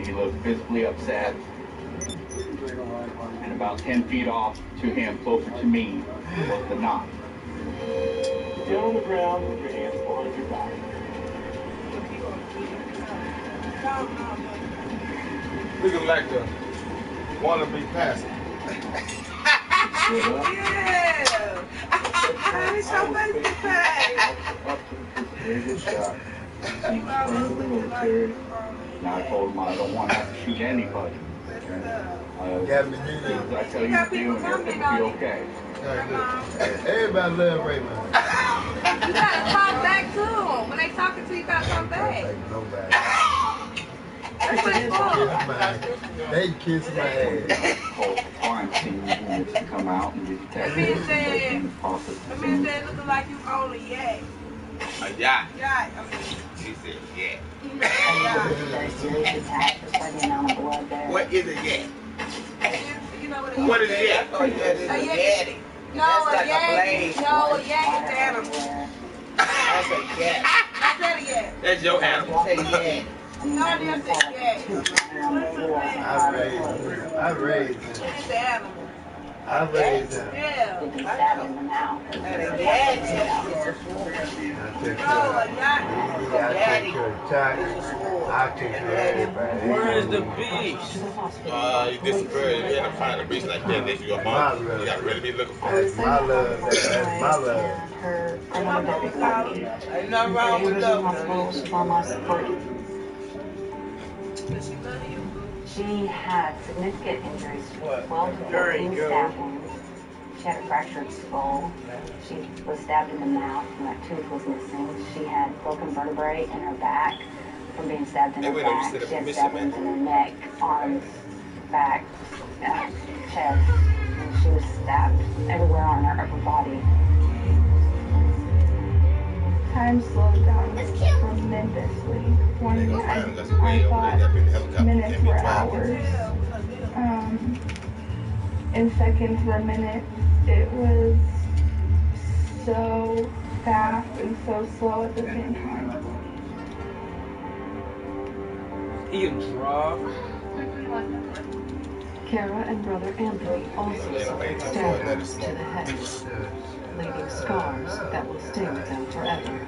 Speaker 20: He looked visibly upset. And about 10 feet off to him, closer to me, was the knot.
Speaker 14: Down on the ground with your hands behind your back.
Speaker 10: Looking like the wannabe pastor.
Speaker 19: Yeah! It's so much to pay!
Speaker 20: Very good shot. He was from the military. And I told him I don't want to have to shoot anybody.
Speaker 6: Got me doing it.
Speaker 20: I tell you to do, and everything will be okay.
Speaker 6: Everybody love Raymond.
Speaker 19: You gotta talk back to them. When they talking to you, you gotta talk back. That's what it's for.
Speaker 6: They kiss my ass.
Speaker 20: Quarantine units to come out and get
Speaker 19: That
Speaker 20: tested.
Speaker 19: means that looking like you own a yak.
Speaker 10: A yacht.
Speaker 19: Yacht.
Speaker 10: She said, yeah.
Speaker 14: What is a yak?
Speaker 19: You know what
Speaker 10: What is a yak?
Speaker 14: Oh, yeah, it's a yeti.
Speaker 19: No, a yak. No, a yak is the animal.
Speaker 14: That's a yak.
Speaker 19: That's not a yak.
Speaker 10: That's your animal.
Speaker 14: Say yak.
Speaker 19: No, that's a yak.
Speaker 6: I raised him.
Speaker 19: It's the animal.
Speaker 6: I raised him.
Speaker 19: Yeah.
Speaker 14: And a yak.
Speaker 19: No, a yacht.
Speaker 6: I take care of chocolate. I take care of everybody.
Speaker 3: Where is the beast?
Speaker 10: You disappeared. You had to find a beast like that. That's your mom. You gotta really be looking for it.
Speaker 6: That's my love. That's my love.
Speaker 19: Ain't nothing wrong with love.
Speaker 7: She had significant injuries, 12 to 14 stab wounds. She had a fractured skull. She was stabbed in the mouth and that tooth was missing. She had broken vertebrae in her back from being stabbed in her back. She had stab wounds in her neck, arms, back, chest. And she was stabbed everywhere on her upper body.
Speaker 11: Time slowed down tremendously. One day I thought minutes were hours. In seconds were minutes. It was so fast and so slow at the same time.
Speaker 3: He a drop.
Speaker 1: Kara and brother Andrew also suffered stab wounds to the head, leaving scars that will stay with them forever.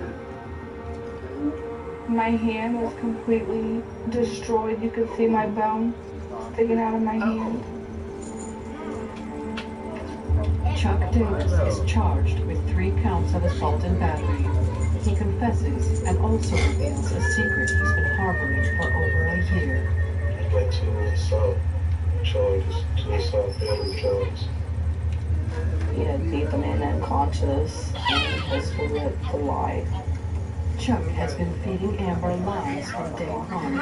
Speaker 11: My hand was completely destroyed. You could see my bone sticking out of my hand.
Speaker 1: Chuck Davis is charged with 3 counts of assault and battery. He confesses and also reveals a secret he's been harboring for over a year.
Speaker 5: Like 2 assault charges, 2 assault battery charges.
Speaker 4: He had beat the man unconscious and pistoled it to life.
Speaker 1: Chuck has been feeding Amber lies from day one.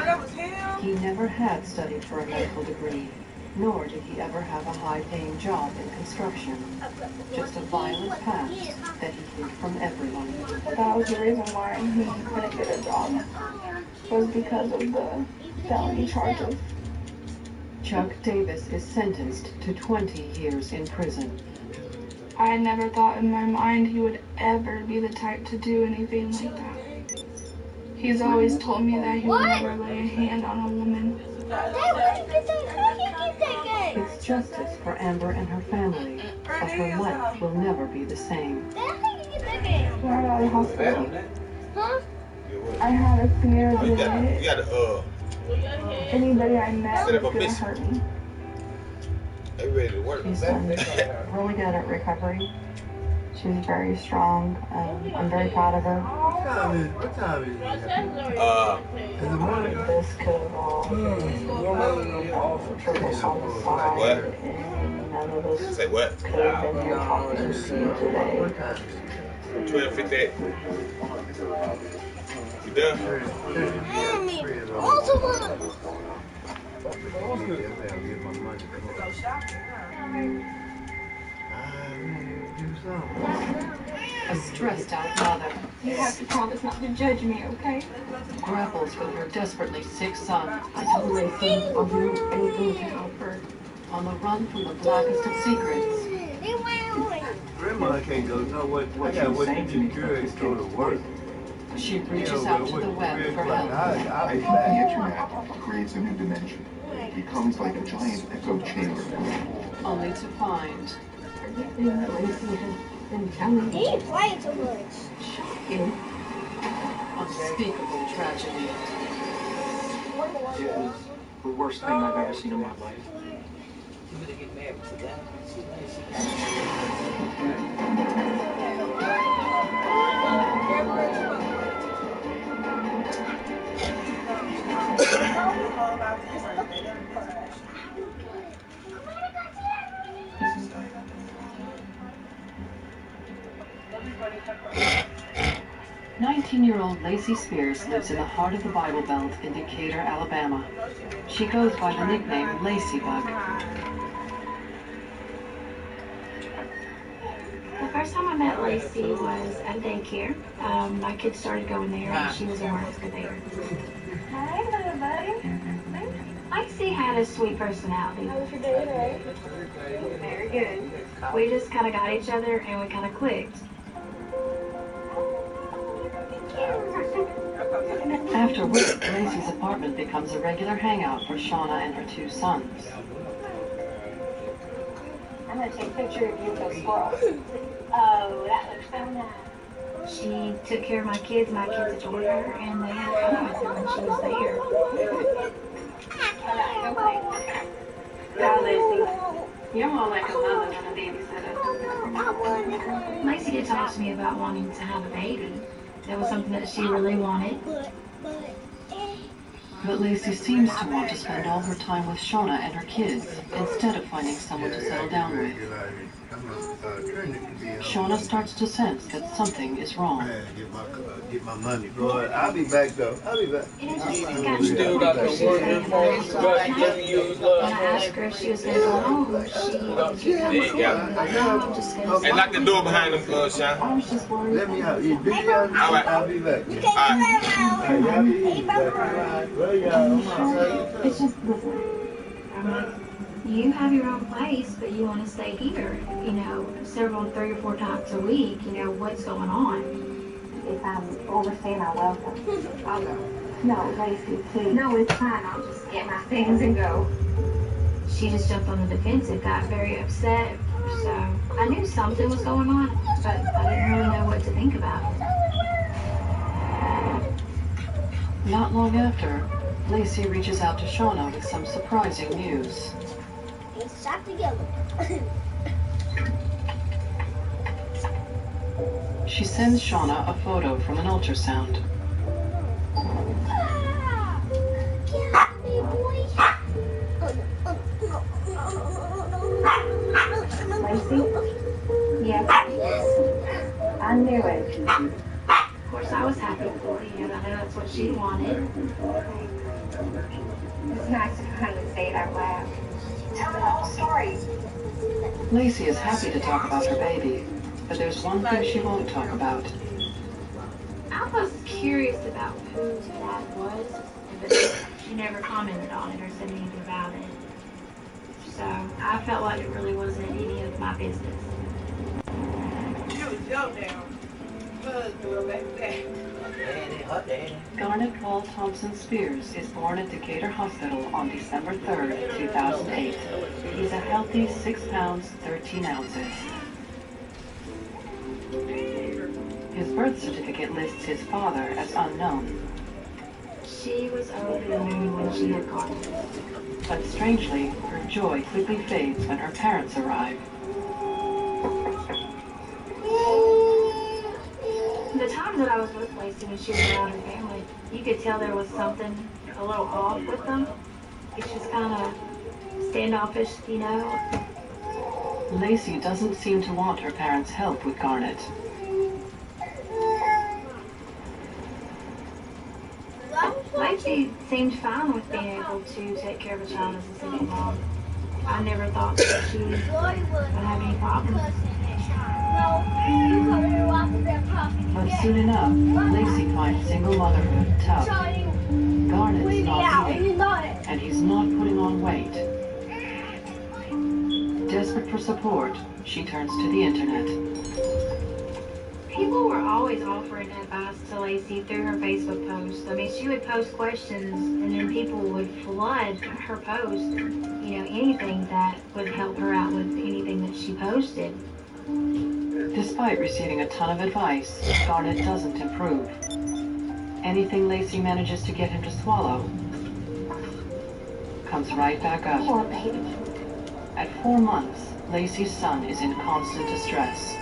Speaker 1: He never had studied for a medical degree, nor did he ever have a high-paying job in construction. Just a violent past that he hid from everyone.
Speaker 11: That was the reason why he couldn't get a job. Was because of the felony charges.
Speaker 1: Chuck Davis is sentenced to 20 years in prison.
Speaker 11: I never thought in my mind he would ever be the type to do anything like that. He's always told me that he would never lay a hand on a woman.
Speaker 1: It's justice for Amber and her family, but her life will never be the same.
Speaker 11: When I got out of the hospital, I had a fear that anybody I met was going to hurt me.
Speaker 1: She's done really good at recovery. She's very strong. I'm very proud of her.
Speaker 6: What time is it? Is it morning?
Speaker 4: This could have all triple homicide, and none of us
Speaker 10: Say what?
Speaker 4: could have been here talking to you today.
Speaker 10: 12:58. You done?
Speaker 1: A stressed-out mother
Speaker 11: You have to promise not to judge me, okay?
Speaker 1: grapples with her desperately sick son. I tell Nathan I'll do anything to help her. On the run from the blackest of secrets.
Speaker 6: Grandma can't go. No, what you girls go to work.
Speaker 1: She reaches out to the web for help.
Speaker 17: The internet creates a new dimension. It becomes like a giant echo chamber.
Speaker 1: Only to find
Speaker 11: Everything that Lacey has been telling me.
Speaker 1: shocking, unspeakable tragedy.
Speaker 20: It was the worst thing I've ever seen in my life.
Speaker 1: "19-year-old Lacey Spears lives in the heart of the Bible Belt in Decatur, Alabama. She goes by the nickname Lacey Bug.
Speaker 8: The first time I met Lacey was at daycare. My kids started going there, and she was a work excavator. Hey, little buddy. Lacey had a sweet personality. How was your day today? Very good. We just kind of got each other, and we kind of clicked.
Speaker 1: After work, Lacey's apartment becomes a regular hangout for Shauna and her 2 sons.
Speaker 8: I'm going to take a picture of you with those squirrels. Oh, that looks so nice. She took care of my kids adored her, and they had fun with her when she was there. All right, go Lacey. You're more like a mother than a babysitter. Lacey did talk to me about wanting to have a baby. That was something that she really wanted.
Speaker 1: But Lacey seems to want to spend all her time with Shauna and her kids, instead of finding someone to settle down with. Shauna starts to sense that something is wrong.
Speaker 6: Get my money, bro. I'll be back, though. I'll be back.
Speaker 3: You still got the work your phone, but you never use
Speaker 8: When I asked her if she was going to go home, she
Speaker 10: There you go. Hey, lock the door behind them, Sean.
Speaker 6: Let me out. You do y'all?
Speaker 10: All right.
Speaker 6: I'll be back.
Speaker 10: All right.
Speaker 6: Y'all be easy. Well, y'all.
Speaker 8: It's just, you have your own place, but you want to stay here, you know, 3 or 4 times a week, you know, what's going on? If I'm overstaying our welcome, I'll go. No, Lacey, please. No, it's fine. I'll just get my things and go. She just jumped on the defensive, got very upset, so I knew something was going on, but I didn't really know what to think about it.
Speaker 1: Not long after, Lacey reaches out to Shauna with some surprising news.
Speaker 9: It's shot together.
Speaker 1: She sends Shauna a photo from an ultrasound.
Speaker 8: Lacey? Yes. I knew it. Of course, I was happy for you, and I know that's what she wanted. It's nice to finally say it out loud. Tell me the whole story.
Speaker 1: Lacey is happy to talk about her baby, but there's one thing she won't talk about.
Speaker 8: I was curious about whose dad was, but she never commented on it or said anything about it. So I felt like it really wasn't any of my business.
Speaker 1: Garnet Paul Thompson Spears is born at Decatur Hospital on December 3rd, 2008. He's a healthy 6 pounds, 13 ounces. His birth certificate lists his father as unknown.
Speaker 8: She was over the moon when she had caught him.
Speaker 1: But strangely, her joy quickly fades when her parents arrive.
Speaker 8: The times that I was with Lacey when she was around her family, you could tell there was something a little off with them. It's just kind of standoffish, you know.
Speaker 1: Lacey doesn't seem to want her parents' help with Garnet.
Speaker 8: Lacey seemed fine with being able to take care of a child as a single mom. I never thought that she would have any problems.
Speaker 1: But soon enough, Lacey finds single motherhood tough. Garnet's not eating, and he's not putting on weight. Desperate for support, she turns to the internet.
Speaker 8: People were always offering advice to Lacey through her Facebook posts. I mean, she would post questions, and then people would flood her post, you know, anything that would help her out with anything that she posted.
Speaker 1: Despite receiving a ton of advice, Garnet doesn't improve. Anything Lacey manages to get him to swallow comes right back up.
Speaker 8: Poor baby.
Speaker 1: At 4 months, Lacey's son is in constant distress.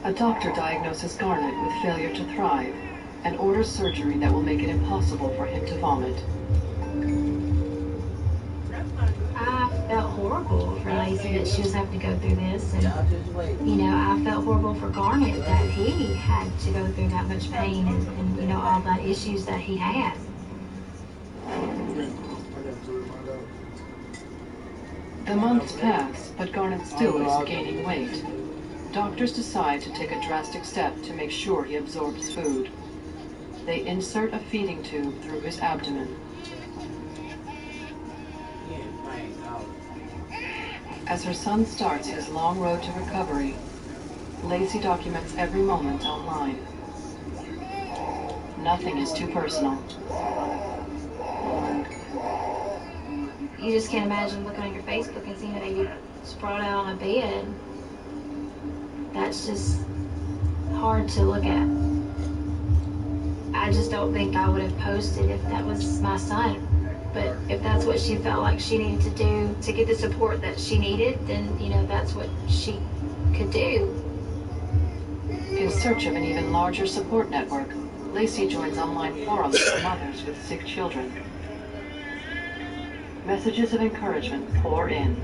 Speaker 1: A doctor diagnoses Garnet with failure to thrive, and orders surgery that will make it impossible for him to vomit.
Speaker 8: I felt horrible for Lacey that she was having to go through this, and you know, I felt horrible for Garnet that he had to go through that much pain and you know, all the issues that he had.
Speaker 1: The months pass, but Garnet still is gaining weight. Doctors decide to take a drastic step to make sure he absorbs food. They insert a feeding tube through his abdomen. As her son starts his long road to recovery, Lacey documents every moment online. Nothing is too personal.
Speaker 8: You just can't imagine looking on your Facebook and seeing a baby sprawled out on a bed. That's just hard to look at. I just don't think I would have posted if that was my son. But if that's what she felt like she needed to do to get the support that she needed, then, you know, that's what she could do.
Speaker 1: In search of an even larger support network, Lacey joins online forums for mothers with sick children. Messages of encouragement pour in.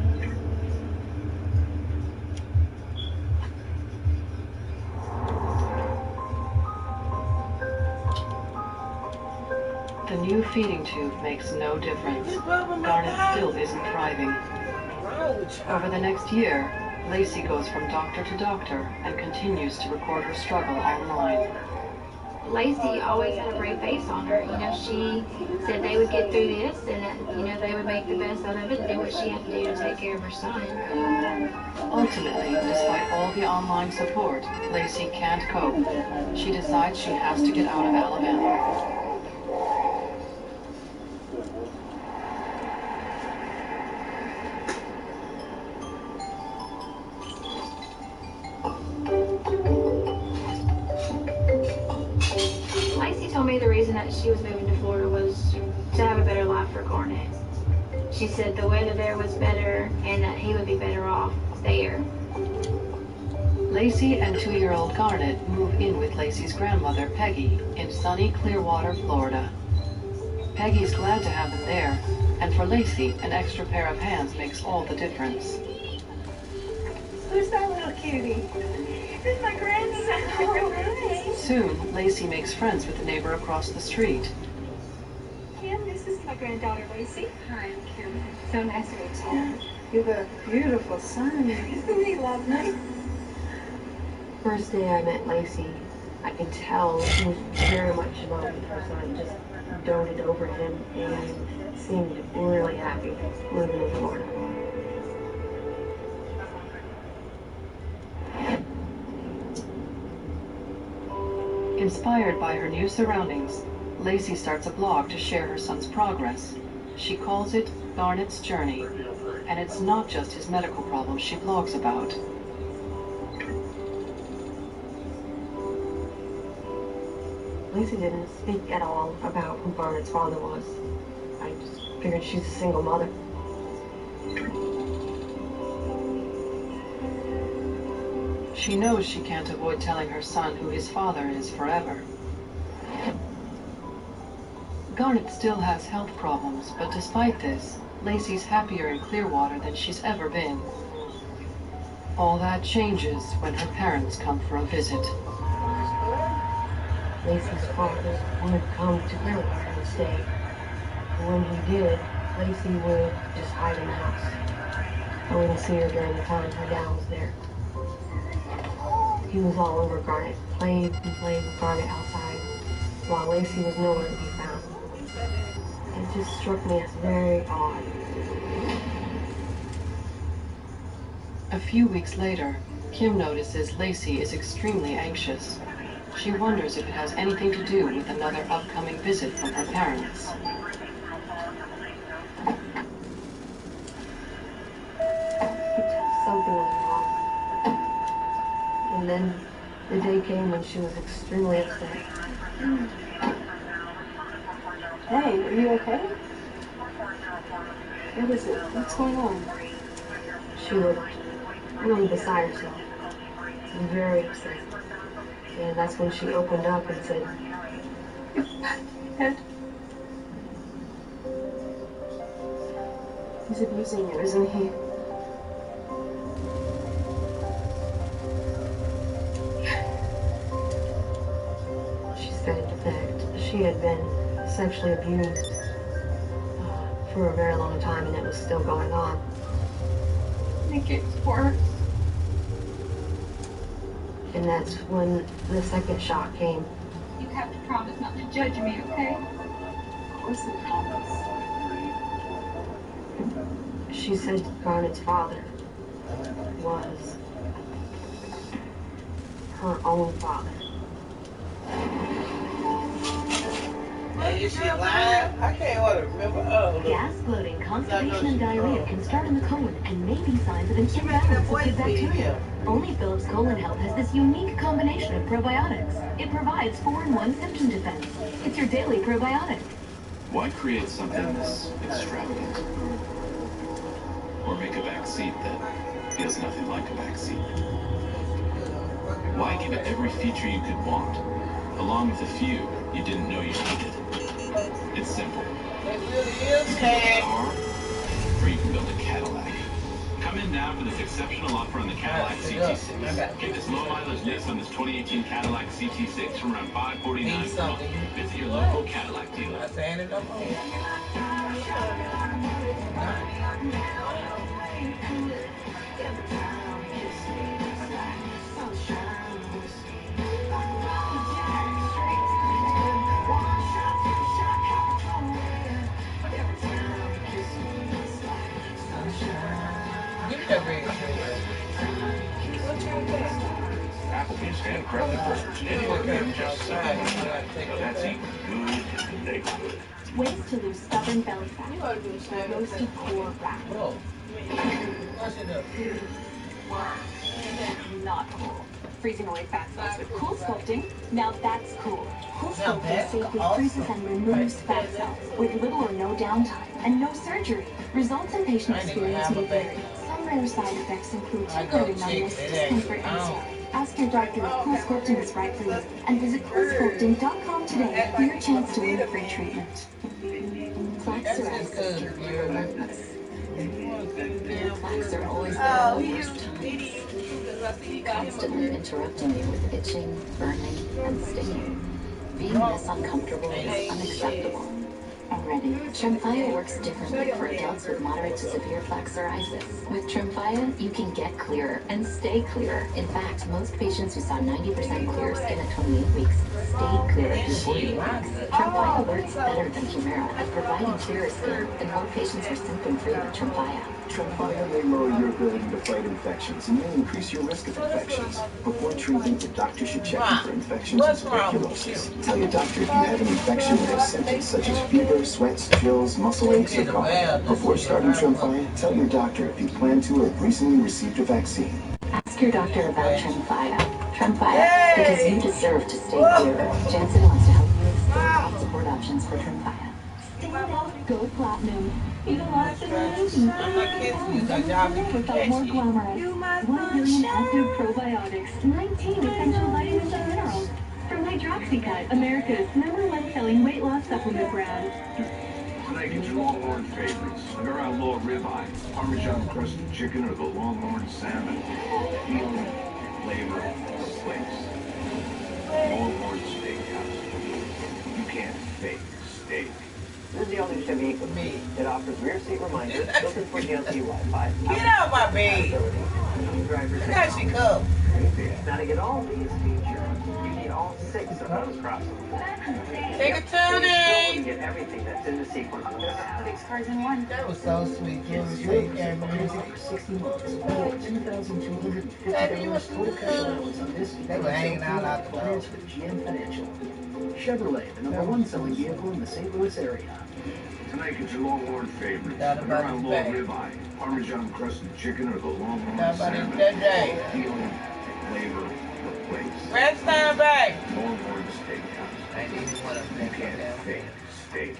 Speaker 1: The new feeding tube makes no difference. Garnet still isn't thriving. Over the next year, Lacey goes from doctor to doctor and continues to record her struggle online.
Speaker 8: Lacey always had a brave face on her. You know, she said they would get through this and that, you know, they would make the best out of it and do what she had to do to take care of her son.
Speaker 1: Ultimately, despite all the online support, Lacey can't cope. She decides she has to get out of Alabama.
Speaker 8: Lacey told me the reason that she was moving to Florida was to have a better life for Garnet. She said the weather there was better and that he would be better off there.
Speaker 1: Lacey and 2-year-old Garnet move in with Lacey's grandmother, Peggy, in sunny Clearwater, Florida. Peggy's glad to have them there, and for Lacey, an extra pair of hands makes all the difference.
Speaker 19: Who's that little cutie? This is my grandson. Oh,
Speaker 1: Soon, Lacey makes friends with the neighbor across the street.
Speaker 19: Kim, this is my granddaughter, Lacey.
Speaker 11: Hi, I'm Kim.
Speaker 19: So nice to meet you.
Speaker 11: You have a beautiful son.
Speaker 19: Isn't he lovely?
Speaker 4: First day I met Lacey, I could tell she was very much in love with her son, just doted over him and seemed really happy living in Florida.
Speaker 1: Inspired by her new surroundings, Lacey starts a blog to share her son's progress. She calls it Garnet's Journey, and it's not just his medical problems she blogs about.
Speaker 4: Lacey didn't speak at all about who Garnet's father was. I just figured she's a single mother.
Speaker 1: She knows she can't avoid telling her son who his father is forever. Garnet still has health problems, but despite this, Lacey's happier in Clearwater than she's ever been. All that changes when her parents come for a visit.
Speaker 4: Lacey's father would come to Clearwater and stay. When he did, Lacey would just hide in the house. I wouldn't see her during the time her dad was there. He was all over Garnet, played and played with Garnet outside, while Lacey was nowhere to be found. It just struck me as very odd.
Speaker 1: A few weeks later, Kim notices Lacey is extremely anxious. She wonders if it has anything to do with another upcoming visit from her parents.
Speaker 4: Something was wrong. And then the day came when she was extremely upset.
Speaker 11: Hey, are you okay? What is it? What's going on?
Speaker 4: She looked really beside herself. She was very upset. And that's when she opened up and said,
Speaker 1: Ed. He's abusing you, isn't he? She said that she had been sexually abused for a very long time, and it was still going on.
Speaker 11: It gets worse.
Speaker 1: And that's when the second shock came.
Speaker 8: You have to promise not to judge me, okay?
Speaker 1: Of course I promise. She said Garnet's father was her own father.
Speaker 10: Is she alive? I can't hardly remember. Oh,
Speaker 7: Gas, bloating, constipation, and diarrhea can start in the colon and may be signs of an imbalance of good bacteria. Only Philips Colon Health has this unique combination of probiotics. It provides 4-in-1 symptom defense. It's your daily probiotic.
Speaker 12: Why create something this extravagant? Or make a back seat that feels nothing like a back seat? Why give it every feature you could want, along with a few you didn't know you needed? It's simple. You can build a car, or you can build a Cadillac. Come in now for this exceptional offer on the Cadillac CT6. Get this low mileage lease on this 2018 Cadillac CT6 from around $549 per month. Visit your local Cadillac dealer.
Speaker 18: Applebee's handcrafted burgers. Anywhere near just $7. That's eating good in the neighborhood.
Speaker 7: Ways to lose stubborn belly fat. Roasted core wrap. Not cool. Freezing away fat cells with cool sculpting. Now that's cool. Cool sculpting safely freezes and removes fat cells with little or no downtime and no surgery. Results in patient experience may vary. Some rare side effects include temporary numbness, discomfort, and swelling. Ask your doctor if Cool Sculpting is right for you, and visit CoolSculpting.com today for your chance to win free treatment. Plaque psoriasis can be relentless. Plaques are always there at the worst times, constantly interrupting you with itching, burning, and stinging. Being this uncomfortable is unacceptable. Already, Tremfya works differently for adults with moderate to severe plaque psoriasis. With Tremfya, you can get clearer and stay clearer. In fact, most patients who saw 90% clear skin at 28 weeks stayed clearer through 48 weeks. Tremfya works better than Humira at providing clearer skin, and more patients are symptom-free with Tremfya.
Speaker 21: Tremfya may lower your ability to fight infections and may increase your risk of infections. Before treatment, the doctor should check you for infections and tuberculosis. Tell your doctor if you have an infection or have symptoms such as fever, sweats, chills, muscle aches, or cough. Before starting Tremfya, tell your doctor if you plan to or have recently received a vaccine.
Speaker 7: Ask your doctor about Tremfya. Tremfya, because you deserve to stay clear. Janssen wants to help you explore top support options for Tremfya. Stand out, go platinum. Eat a lot of food. Without more glamorous. 1 billion active probiotics, 19 essential vitamins and minerals. From Hydroxycut, America's #1 selling weight loss supplement brand.
Speaker 18: Tonight, get your Longhorn favorites. Under our raw ribeye, Parmesan crusted chicken, or the Longhorn salmon. Healing, flavor, place. Longhorn Steakhouse. You can't fake steak.
Speaker 22: This is the all-new Chevy Equinox. It offers rear seat reminders, built-in 4G Wi-Fi.
Speaker 10: Get out my bed.
Speaker 22: Look
Speaker 10: how she come.
Speaker 22: Now to get all these features, you need all 6 of those crossovers.
Speaker 10: Take a tuning.
Speaker 22: You get everything that's in the sequence.
Speaker 8: 6 cars in one.
Speaker 10: That was so sweet.
Speaker 22: Music for 60 months. $2,250 total cash allowance on this.
Speaker 10: They were hanging out the door.
Speaker 22: With GM Financial. Chevrolet, the #1 selling vehicle in the St. Louis area.
Speaker 18: Tonight, get your Longhorn favorites. Under our raw ribeye, Parmesan crusted chicken, or the Longhorn salmon. Healing, flavor, place.
Speaker 10: Red stand back.
Speaker 18: Longhorn Steakhouse. You can't fake steak.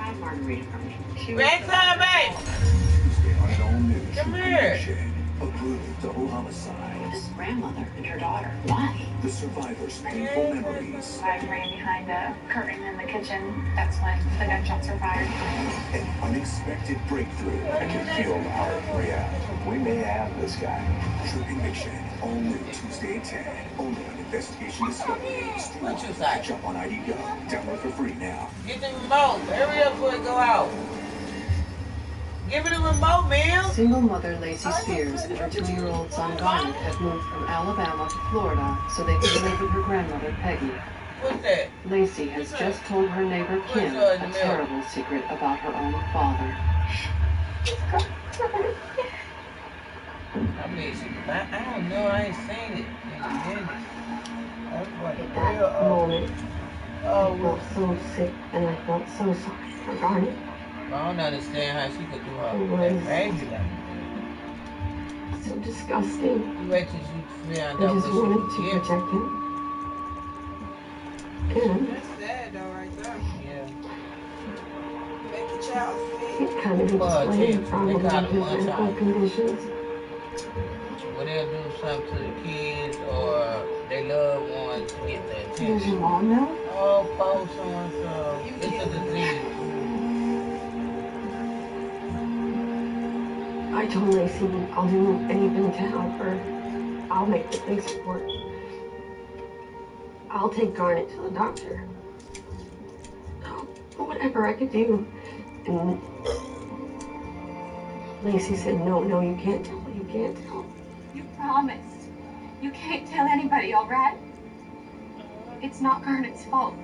Speaker 22: I'm margarita from
Speaker 10: Red stand back.
Speaker 18: All new
Speaker 10: Come here.
Speaker 18: a double homicide.
Speaker 7: This grandmother and her daughter. Why?
Speaker 18: The survivor's painful memories.
Speaker 8: I ran behind a curtain in the kitchen. That's when the gunshots were fired.
Speaker 18: An unexpected breakthrough.
Speaker 17: I can feel the heart react. We may have this guy.
Speaker 18: True Conviction. All new Tuesday at 10. Only on Investigation Discovery.
Speaker 3: What you say?
Speaker 18: Jump on ID Go. Download for free now.
Speaker 3: Get the remote. Hurry up before it go out. Give it a remote, man.
Speaker 1: Single mother Lacey Spears and her 2-year-old son Garnet have moved from Alabama to Florida so they can live with her grandmother Peggy.
Speaker 3: What's that?
Speaker 1: Lacey has just told her neighbor Kim a terrible secret about her own father.
Speaker 3: I mean, I don't know. I ain't seen it.
Speaker 4: At that moment, I felt so sick and I felt so sorry for Garnet.
Speaker 3: I don't understand how she could do her baby like that.
Speaker 4: So disgusting.
Speaker 3: You wait till you
Speaker 4: I
Speaker 3: found out
Speaker 4: just
Speaker 3: what
Speaker 4: wanted
Speaker 3: she
Speaker 4: to
Speaker 3: was
Speaker 4: protect him. And
Speaker 3: That's sad though, right there. Yeah.
Speaker 19: Make the child
Speaker 4: it kind of explained probably his medical conditions.
Speaker 3: Well, they'll do something to the kids or their loved ones to get their attention.
Speaker 4: Does your mom know?
Speaker 3: Oh, poor so-and-so. It's a disease.
Speaker 4: I told Lacey I'll do anything to help her. I'll make the police report. I'll take Garnet to the doctor. Whatever I could do. And Lacey said, no, you can't tell. You can't tell.
Speaker 8: You promised. You can't tell anybody, all right? It's not Garnet's fault.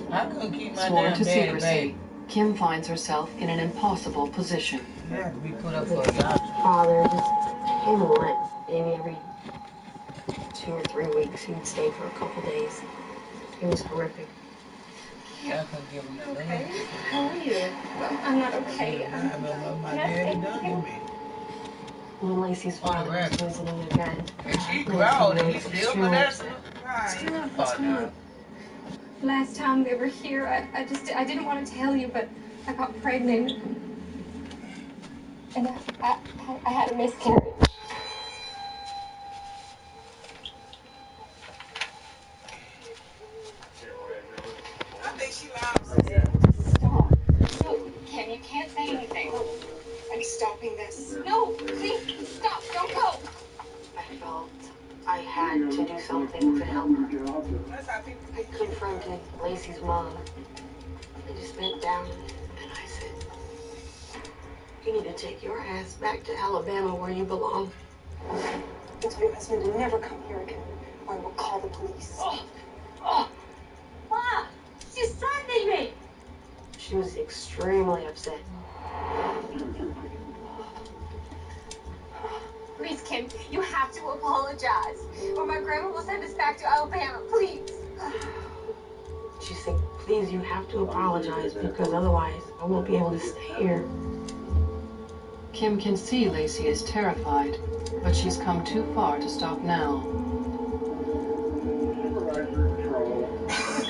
Speaker 3: I couldn't keep my
Speaker 1: Sworn
Speaker 3: damn
Speaker 1: to
Speaker 3: daddy
Speaker 1: secrecy,
Speaker 3: baby.
Speaker 1: Kim finds herself in an impossible position.
Speaker 3: You have to be put up for adoption.
Speaker 4: Father just came and went. Maybe every 2 or 3 weeks he'd stay for a couple days. It was horrific.
Speaker 3: I couldn't give him the
Speaker 8: Okay. How are you? Well, I'm not okay.
Speaker 3: I don't know my
Speaker 8: Can I
Speaker 3: daddy
Speaker 8: stay
Speaker 3: done to me.
Speaker 4: When Lacey's father was visiting again,
Speaker 3: She growled and he
Speaker 4: Lacey
Speaker 3: still
Speaker 4: was
Speaker 3: Vanessa.
Speaker 8: Right. Last time they were here, I didn't want to tell you, but I got pregnant. And I had a miscarriage.
Speaker 19: I think she lied.
Speaker 8: Stop. No, Kim, you can't say anything.
Speaker 19: I'm stopping this.
Speaker 8: No, please, stop. Don't go.
Speaker 4: I felt I had to do something to help her.
Speaker 19: That's how people
Speaker 4: I confronted Lacey's mom. I just bent down and I said, you need to take your ass back to Alabama where you belong.
Speaker 19: and tell your husband to never come here again, or I will call the police.
Speaker 8: Mom, she's threatening me.
Speaker 4: She was extremely upset.
Speaker 8: Please, Kim, you have to apologize, or my grandma will send us back to Alabama. Please.
Speaker 4: She said, please, you have to apologize because otherwise I won't be able to stay here.
Speaker 1: Kim can see Lacey is terrified, but she's come too far to stop now.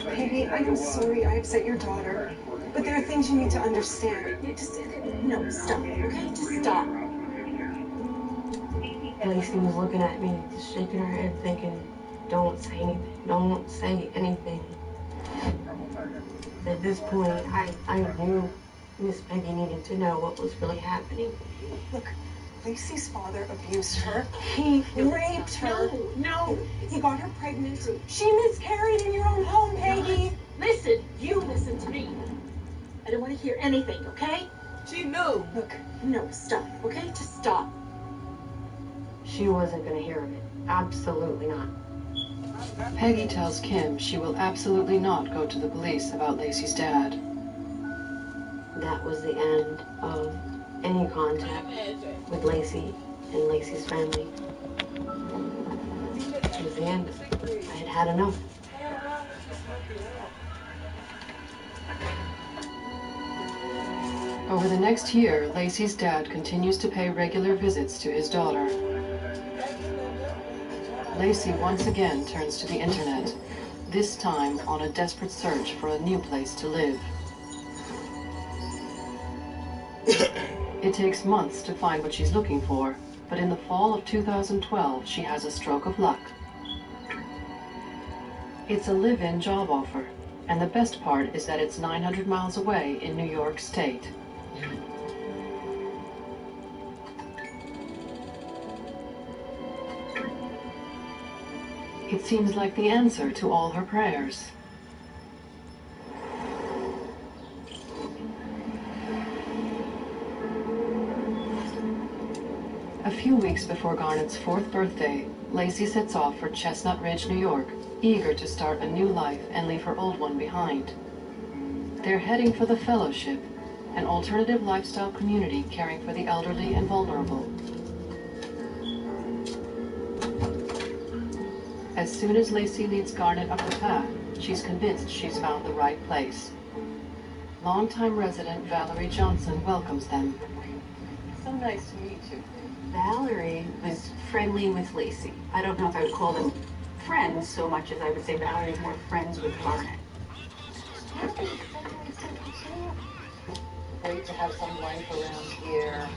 Speaker 19: Baby, I am sorry I upset your daughter, but there are things you need to understand. You just, no, stop, okay? Just stop.
Speaker 4: Lacey was looking at me, just shaking her head, thinking, don't say anything, don't say anything. At this point, I knew Miss Peggy needed to know what was really happening.
Speaker 19: Look, Lacey's father abused her. He raped her. No, he got her pregnant. She miscarried in your own home, Peggy.
Speaker 13: Listen, you listen to me. I don't want to hear anything, okay?
Speaker 19: She knew. Look, no, stop, okay? Just stop.
Speaker 4: She wasn't going to hear of it. Absolutely not.
Speaker 1: Peggy tells Kim she will absolutely not go to the police about Lacey's dad.
Speaker 4: That was the end of any contact with Lacey and Lacey's family. It was the end. I had had enough.
Speaker 1: Over the next year, Lacey's dad continues to pay regular visits to his daughter. Lacey once again turns to the internet, this time on a desperate search for a new place to live. It takes months to find what she's looking for, but in the fall of 2012, she has a stroke of luck. It's a live-in job offer, and the best part is that it's 900 miles away in New York State. It seems like the answer to all her prayers. A few weeks before Garnet's 4th birthday, Lacey sets off for Chestnut Ridge, New York, eager to start a new life and leave her old one behind. They're heading for the Fellowship, an alternative lifestyle community caring for the elderly and vulnerable. As soon as Lacey leads Garnet up the path, she's convinced she's found the right place. Longtime resident Valerie Johnson welcomes them.
Speaker 2: So nice to meet you.
Speaker 15: Valerie was friendly with Lacey. I don't know if I would call them friends so much as I would say Valerie is more friends with Garnet.
Speaker 2: Great to have some life around here.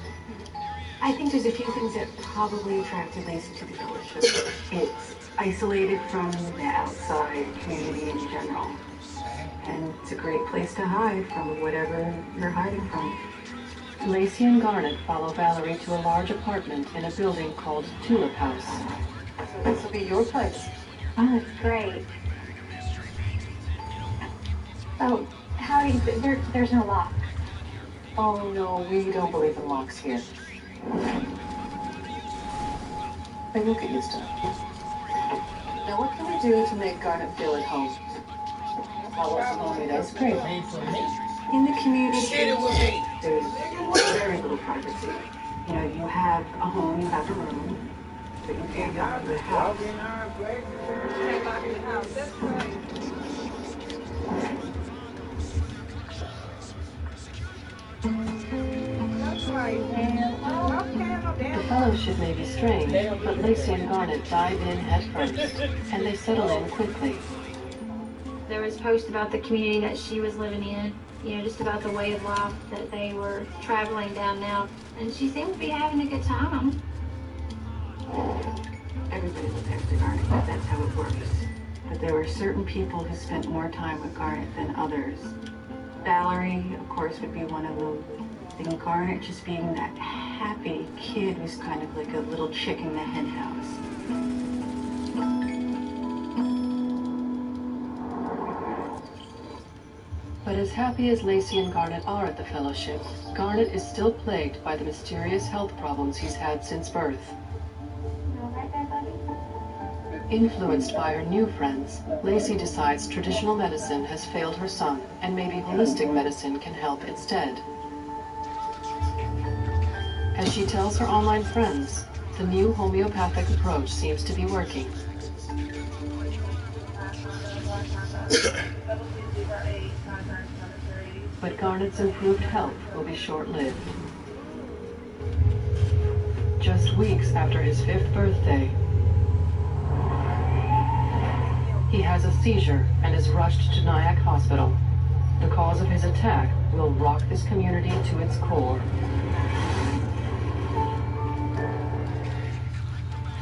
Speaker 15: I think there's a few things that probably attracted Lacey to the Fellowship. It's isolated from the outside community in general. And it's a great place to hide from whatever you're hiding from.
Speaker 1: Lacey and Garnet follow Valerie to a large apartment in a building called Tulip House.
Speaker 2: So this will be your place.
Speaker 8: Oh, great. Oh, how do you, there's no lock.
Speaker 2: Oh no, we don't believe in locks here. But you'll get used to it. Now what can we do to make Garnet feel at home? How about some homemade ice cream?
Speaker 15: In the community, there's very little privacy. You know, you have a home, you have a room, but you can't go to the house.
Speaker 1: The Fellowship may be strange, but Lacey and Garnet dive in head first, and they settle in quickly.
Speaker 8: There was posts about the community that she was living in, you know, just about the way of life that they were traveling down now. And she seemed to be having a good time.
Speaker 15: Everybody looked after Garnet, but that's how it works. But there were certain people who spent more time with Garnet than others. Valerie, of course, would be one of them. And Garnet just being that happy kid who's kind of like a little chick in the hen house.
Speaker 1: But as happy as Lacey and Garnet are at the Fellowship, Garnet is still plagued by the mysterious health problems he's had since birth. Influenced by her new friends, Lacey decides traditional medicine has failed her son, and maybe holistic medicine can help instead. As she tells her online friends, the new homeopathic approach seems to be working. But Garnet's improved health will be short-lived. Just weeks after his 5th birthday, he has a seizure and is rushed to Nyack Hospital. The cause of his attack will rock this community to its core.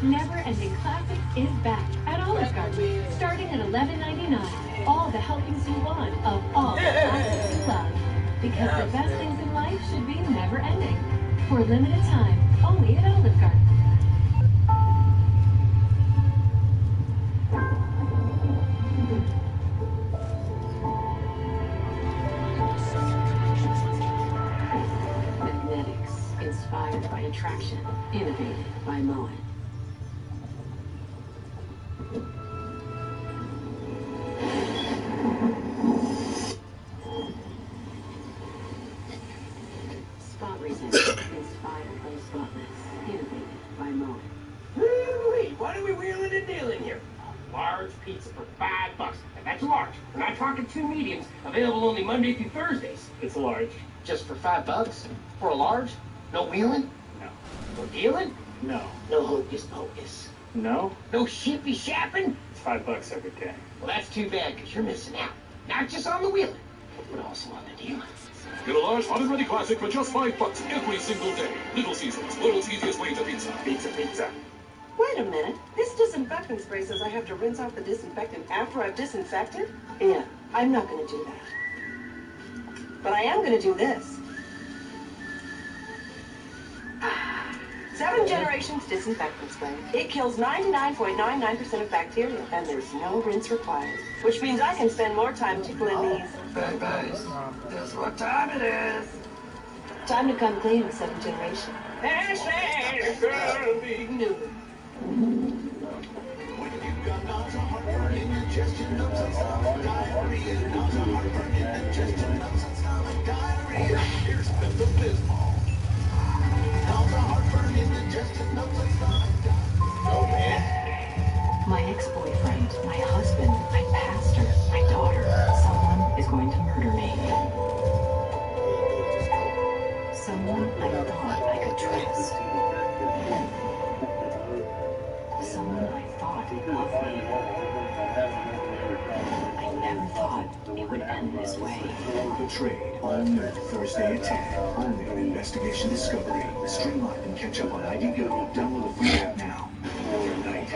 Speaker 23: Never Ending Classic is back at Olive Garden, starting at $11.99. All the helpings you want of all the classics you love. Because the best things in life should be never ending. For a limited time, only at Olive Garden.
Speaker 15: Magnetics, inspired by attraction, innovated by Moen. Spot resistance, inspired by spotless, innovated by Moen.
Speaker 24: Wait, what are we wheeling and dealing here? A large pizza for $5. And that's large. We're not talking 2 mediums. Available only Monday through Thursdays.
Speaker 14: It's large.
Speaker 24: Just for $5? For a large? No wheeling?
Speaker 14: No.
Speaker 24: No dealing?
Speaker 14: No.
Speaker 24: No hocus pocus?
Speaker 14: No?
Speaker 24: No shippy shapping?
Speaker 14: It's $5 every day.
Speaker 24: Well, that's too bad, because you're missing out. Not just on the wheeling, but also on the dealing.
Speaker 17: Get a large hot and ready classic for just $5 every single day. Little Caesars, world's easiest way to pizza. Pizza.
Speaker 19: Wait a minute. This disinfectant spray says I have to rinse off the disinfectant after I've disinfected? Yeah, I'm not going to do that. But I am going to do this. 7 generations disinfectant spray. It kills 99.99% of bacteria, and there's no rinse required. Which means I can spend more time tickling these.
Speaker 5: Babies, guess what time it is?
Speaker 19: Time to come clean with 7 generations.
Speaker 1: My ex-boyfriend, my husband, my pastor, my daughter, someone is going to murder me. Someone I thought I could trust. Someone I thought loved me. I never thought it would end this way.
Speaker 21: The Trade, all new Thursday at 10. Only on Investigation Discovery. Streamline and catch up on IDGO. Download the free app now. Tonight.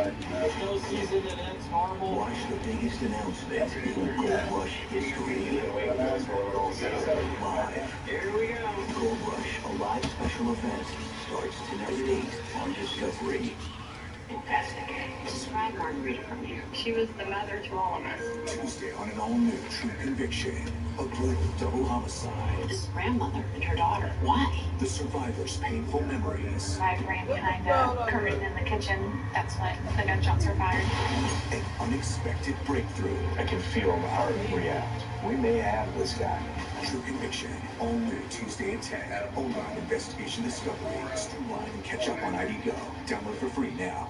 Speaker 21: Watch the biggest announcement in Gold Rush history. Live. Here we go. Gold Rush, a live special event, starts tonight at 8 on Discovery. Investigate.
Speaker 8: Describe Margarita from you. She was the mother to all of us.
Speaker 21: Tuesday on an all-new True Conviction. A brutal double homicide.
Speaker 8: This grandmother and her daughter. Why?
Speaker 21: The survivor's painful memories.
Speaker 8: I ran behind a curtain in the kitchen. That's when the gunshots were fired.
Speaker 21: An unexpected breakthrough.
Speaker 18: I can feel the heart react. We may have this guy.
Speaker 21: True Conviction. All new Tuesday at 10. Only on Investigation Discovery. Streamline and catch up on IDGO. Download for free now.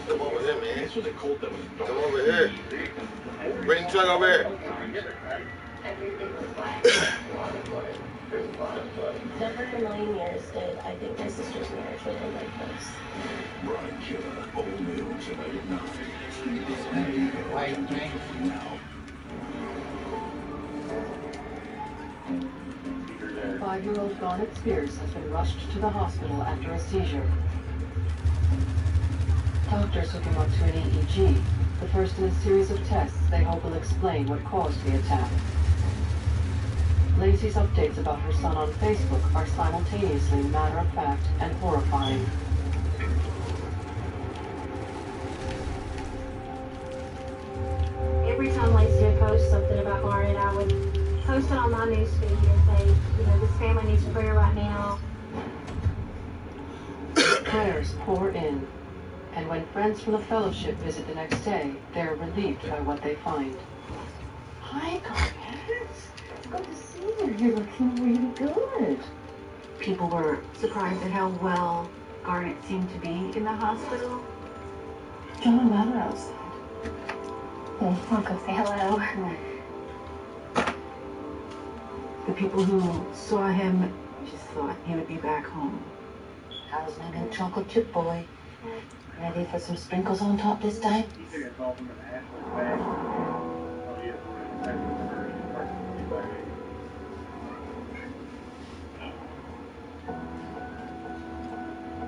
Speaker 10: Come over here, man. Come over here. Bring the truck over here.
Speaker 4: Never in a million years did I think my sister's marriage would end like this.
Speaker 21: Bride Killer. All new tonight at 9. Now.
Speaker 1: 5-year-old Garnet Spears has been rushed to the hospital after a seizure. Doctors hook him up to an EEG, the first in a series of tests they hope will explain what caused the attack. Lacey's updates about her son on Facebook are simultaneously matter-of-fact and horrifying.
Speaker 8: Every time Lacey would post something about Garnet, I would post it on my newsfeed and say, this family needs prayer right now.
Speaker 1: Prayers pour in, and when friends from the fellowship visit the next day, they're relieved by what they find. Hi, Garnet. Good to see you. You're looking really good.
Speaker 15: People were surprised at how well Garnet seemed to be in the hospital.
Speaker 4: John and Matt are outside. I'll go say hello.
Speaker 15: The people who saw him just thought he would be back home.
Speaker 1: How's my new chocolate chip boy? Ready for some sprinkles on top this time?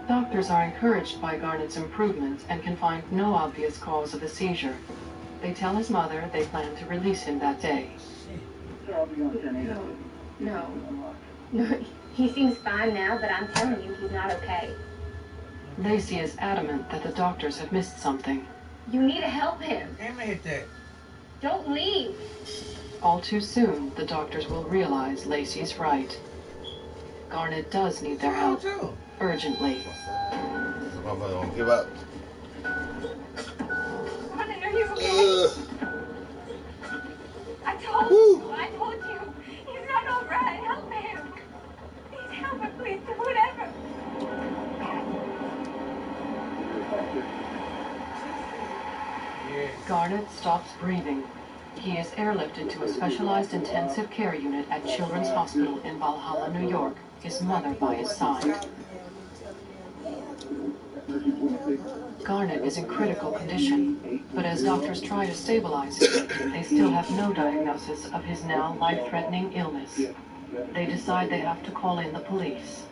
Speaker 1: Doctors are encouraged by Garnet's improvement and can find no obvious cause of the seizure. They tell his mother they plan to release him that day.
Speaker 8: No. He seems fine now, but I'm telling you, he's not okay.
Speaker 1: Lacey is adamant that the doctors have missed something.
Speaker 8: You need to help him. Don't leave.
Speaker 1: All too soon, the doctors will realize Lacey's right. Garnet does need their help, urgently.
Speaker 10: I'm gonna give up.
Speaker 8: Garnet, are you okay? I told you. He's not all right. Help him. Please help him, please. Do whatever.
Speaker 1: Garnet stops breathing. He is airlifted to a specialized intensive care unit at Children's Hospital in Valhalla, New York, his mother by his side. Garnet is in critical condition, but as doctors try to stabilize him, they still have no diagnosis of his now life-threatening illness. They decide they have to call in the police.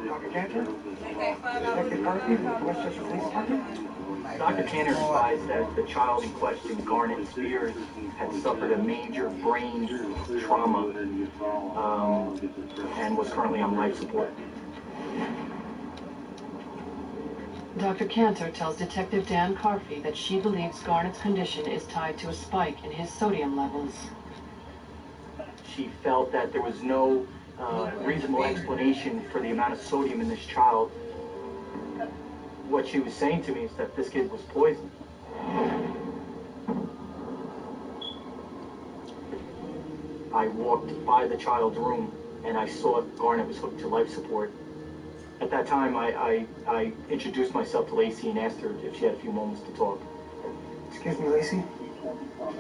Speaker 6: Dr. Cantor? Detective Harvey from the Westchester Police Department? Dr. Cantor advised that the child in question, Garnet Spears, had suffered a major brain trauma and was currently on life support.
Speaker 1: Dr. Cantor tells Detective Dan Carfey that she believes Garnet's condition is tied to a spike in his sodium levels.
Speaker 6: She felt that there was no reasonable explanation for the amount of sodium in this child. What she was saying to me is that this kid was poisoned. I walked by the child's room and I saw Garnet was hooked to life support. At that time, I introduced myself to Lacey and asked her if she had a few moments to talk.
Speaker 9: Excuse me, Lacey.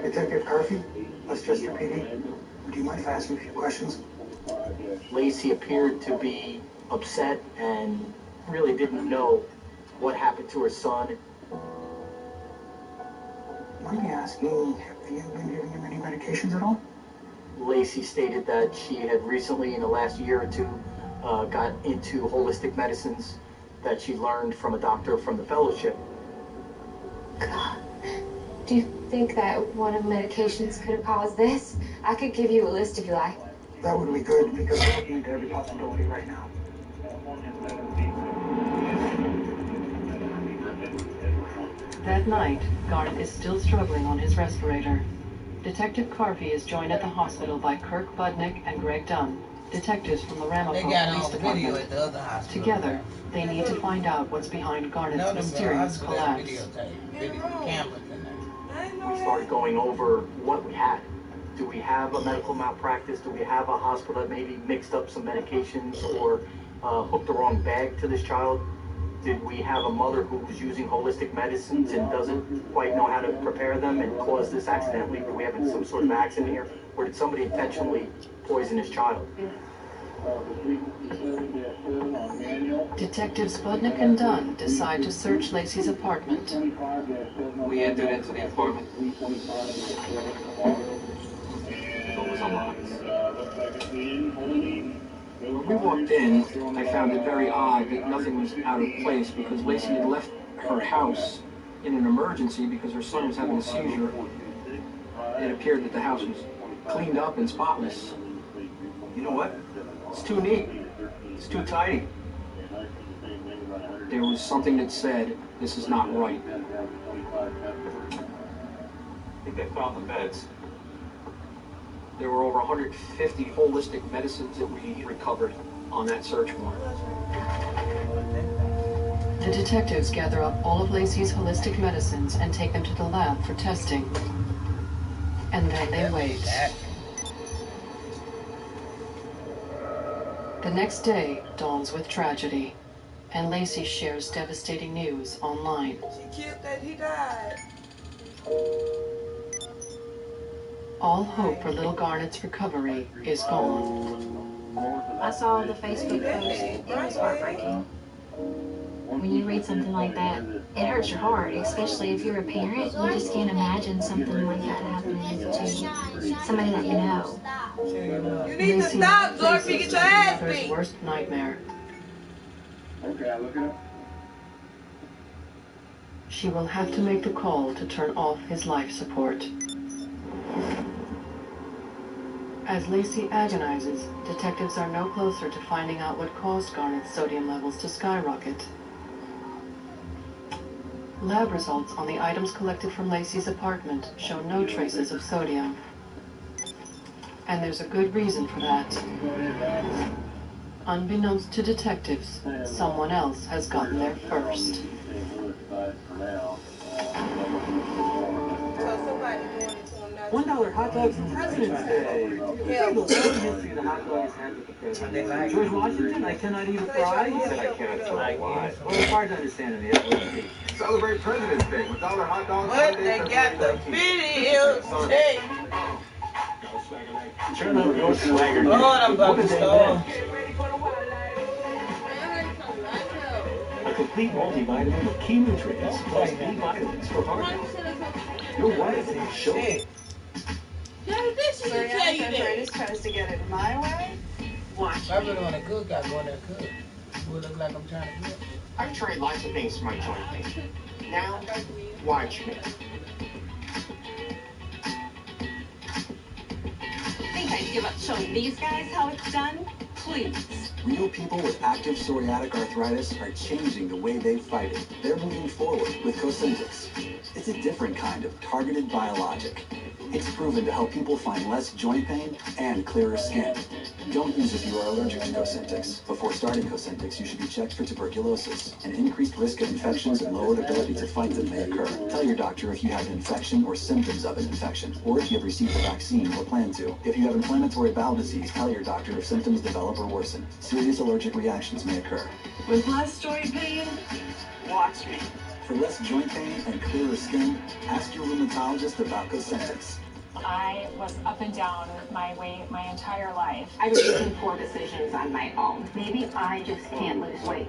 Speaker 9: Detective Carfey, Westchester PD. Do you mind if I ask you a few questions?
Speaker 6: Lacey appeared to be upset and really didn't know what happened to her son.
Speaker 9: Mind me asking, have you been giving him any medications at all?
Speaker 6: Lacey stated that she had recently, in the last year or two, got into holistic medicines that she learned from a doctor from the fellowship.
Speaker 8: God. Do you think that one of the medications could have caused this? I could give you a list if you like.
Speaker 9: That would be good, because we're looking into every possibility right now.
Speaker 1: That night, Garnet is still struggling on his respirator. Detective Carvey is joined at the hospital by Kirk Budnick and Greg Dunn, detectives from the Ramapo Police Department. Together, they need to find out what's behind Garnet's mysterious collapse.
Speaker 6: We started going over what we had. Do we have a medical malpractice? Do we have a hospital that maybe mixed up some medications or hooked the wrong bag to this child? Did we have a mother who was using holistic medicines and doesn't quite know how to prepare them and caused this accidentally? Do we have some sort of accident here? Or did somebody intentionally poison this child?
Speaker 1: Detectives Budnick and Dunn decide to search Lacey's apartment.
Speaker 6: We entered into the apartment. The door was unlocked. When we walked in, I found it very odd that nothing was out of place because Lacey had left her house in an emergency because her son was having a seizure. It appeared that the house was cleaned up and spotless. You know what? It's too neat. It's too tidy. There was something that said, this is not right. I think they found the meds. There were over 150 holistic medicines that we recovered on that search warrant.
Speaker 1: The detectives gather up all of Lacey's holistic medicines and take them to the lab for testing. And then they wait. The next day dawns with tragedy, and Lacey shares devastating news online.
Speaker 16: She killed that he died.
Speaker 1: All hope for little Garnet's recovery is gone.
Speaker 8: I saw the Facebook post. It was heartbreaking. When you read something like that, it hurts your heart, especially if you're a parent. You just can't imagine something like that happening to somebody that you know.
Speaker 16: You need to stop, Dorothy. Get your ass beat.
Speaker 1: His worst nightmare.
Speaker 18: Okay, I look it up.
Speaker 1: She will have to make the call to turn off his life support. As Lacey agonizes, detectives are no closer to finding out what caused Garnet's sodium levels to skyrocket. Lab results on the items collected from Lacey's apartment show no traces of sodium. And there's a good reason for that. Unbeknownst to detectives, someone else has gotten there first.
Speaker 6: $1 hot dogs for President's Day. Yeah. The long history the hot dog has had with the president. George Washington, I cannot eat a fry. He said I cannot fry. Why? Well, it's hard to understand in the FOC.
Speaker 10: Celebrate President's Day with $1 hot dogs.
Speaker 16: But they got the video tape.
Speaker 6: No swagger.
Speaker 16: Lord, I'm about to start.
Speaker 6: A
Speaker 21: complete multivitamin with key nutrients plus B vitamins for heart health. You're right, show it.
Speaker 19: Arthritis tries to get it my way. Watch
Speaker 11: I really want a good guy going there cook. Will it look like I'm trying to cook?
Speaker 14: I've tried lots of things for my joint pain. Now, watch me.
Speaker 7: Think I'd give up showing these guys how it's done? Please.
Speaker 21: Real people with active psoriatic arthritis are changing the way they fight it. They're moving forward with Cosentyx. It's a different kind of targeted biologic. It's proven to help people find less joint pain and clearer skin. Don't use if you are allergic to Cosentyx. Before starting Cosentyx, you should be checked for tuberculosis. An increased risk of infections and lowered ability to fight them may occur. Tell your doctor if you have an infection or symptoms of an infection, or if you have received a vaccine or plan to. If you have inflammatory bowel disease, tell your doctor if symptoms develop or worsen. Serious allergic reactions may occur.
Speaker 19: With less joint pain, watch me.
Speaker 21: For less joint pain and clearer skin, ask your rheumatologist about Cosentyx.
Speaker 12: I was up and down with my weight my entire life.
Speaker 8: I was making poor decisions on my own. Maybe I just can't lose weight.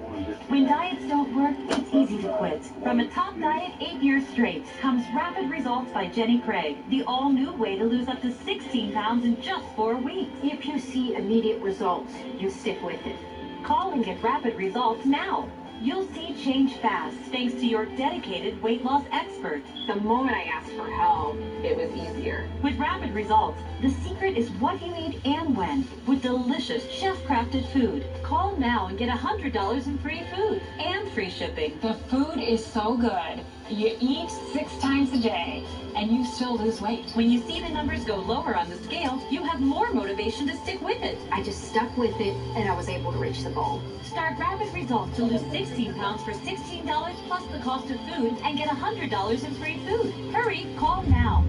Speaker 23: When diets don't work, it's easy to quit. From a top diet 8 years straight comes Rapid Results by Jenny Craig, the all-new way to lose up to 16 pounds in just 4 weeks.
Speaker 8: If you see immediate results, you stick with it.
Speaker 23: Call and get Rapid Results now. You'll see change fast thanks to your dedicated weight loss expert.
Speaker 8: The moment I asked for help, it was easier.
Speaker 23: With Rapid Results, the secret is what you eat and when, with delicious chef-crafted food. Call now and get $100 in free food and free shipping.
Speaker 12: The food is so good. You eat 6 times a day, and you still lose weight.
Speaker 23: When you see the numbers go lower on the scale, you have more motivation to stick with it.
Speaker 8: I just stuck with it, and I was able to reach the goal.
Speaker 23: Start Rapid Results to lose 16 pounds for $16 plus the cost of food and get $100 in free food. Hurry, call now.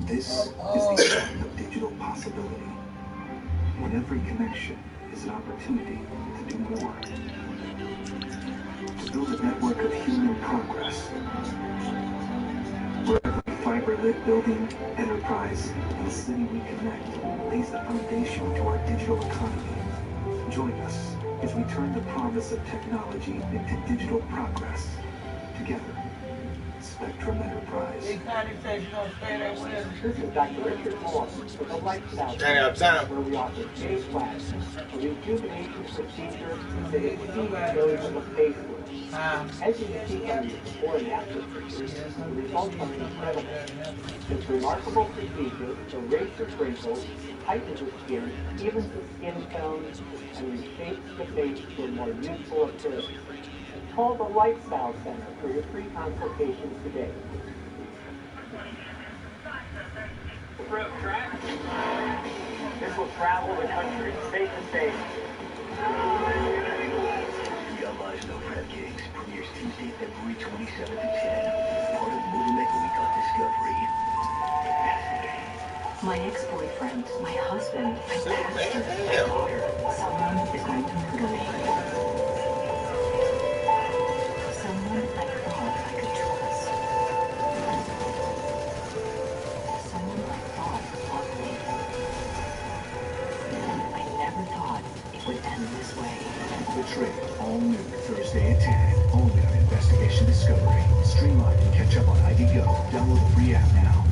Speaker 21: This is the end of digital possibility. When every connection is an opportunity to do more. To build a network of human progress. Where every fiber-lit building, enterprise, and city we connect lays the foundation to our digital economy. Join us as we turn the promise of technology into digital progress. Together, Spectrum Enterprise.
Speaker 11: This is
Speaker 6: Dr. Richard Moore with the Lifestyle where we offer K-Flash, a rejuvenation procedure that exceeds those of Facebook. As you can see from the before and after pictures, the results are incredible. This remarkable procedure erases wrinkles, tightens the skin, evens the skin tones, and reshapes the face to a more youthful appearance. Call the Lifestyle Center for your free consultations today. This will travel the country state to state.
Speaker 21: Realize No Prep Gigs premieres Tuesday, February 27th at 10. Part of Movie Maker Week on Discovery.
Speaker 1: My ex-boyfriend, my husband, my pastor, my daughter, someone is going to murder me. Someone I thought I could trust. Someone I thought loved me. I never thought it would end this way.
Speaker 21: Betrayal, all new Thursday at 10. Only on Investigation Discovery. Stream live and catch up on IDGO. Download the free app now.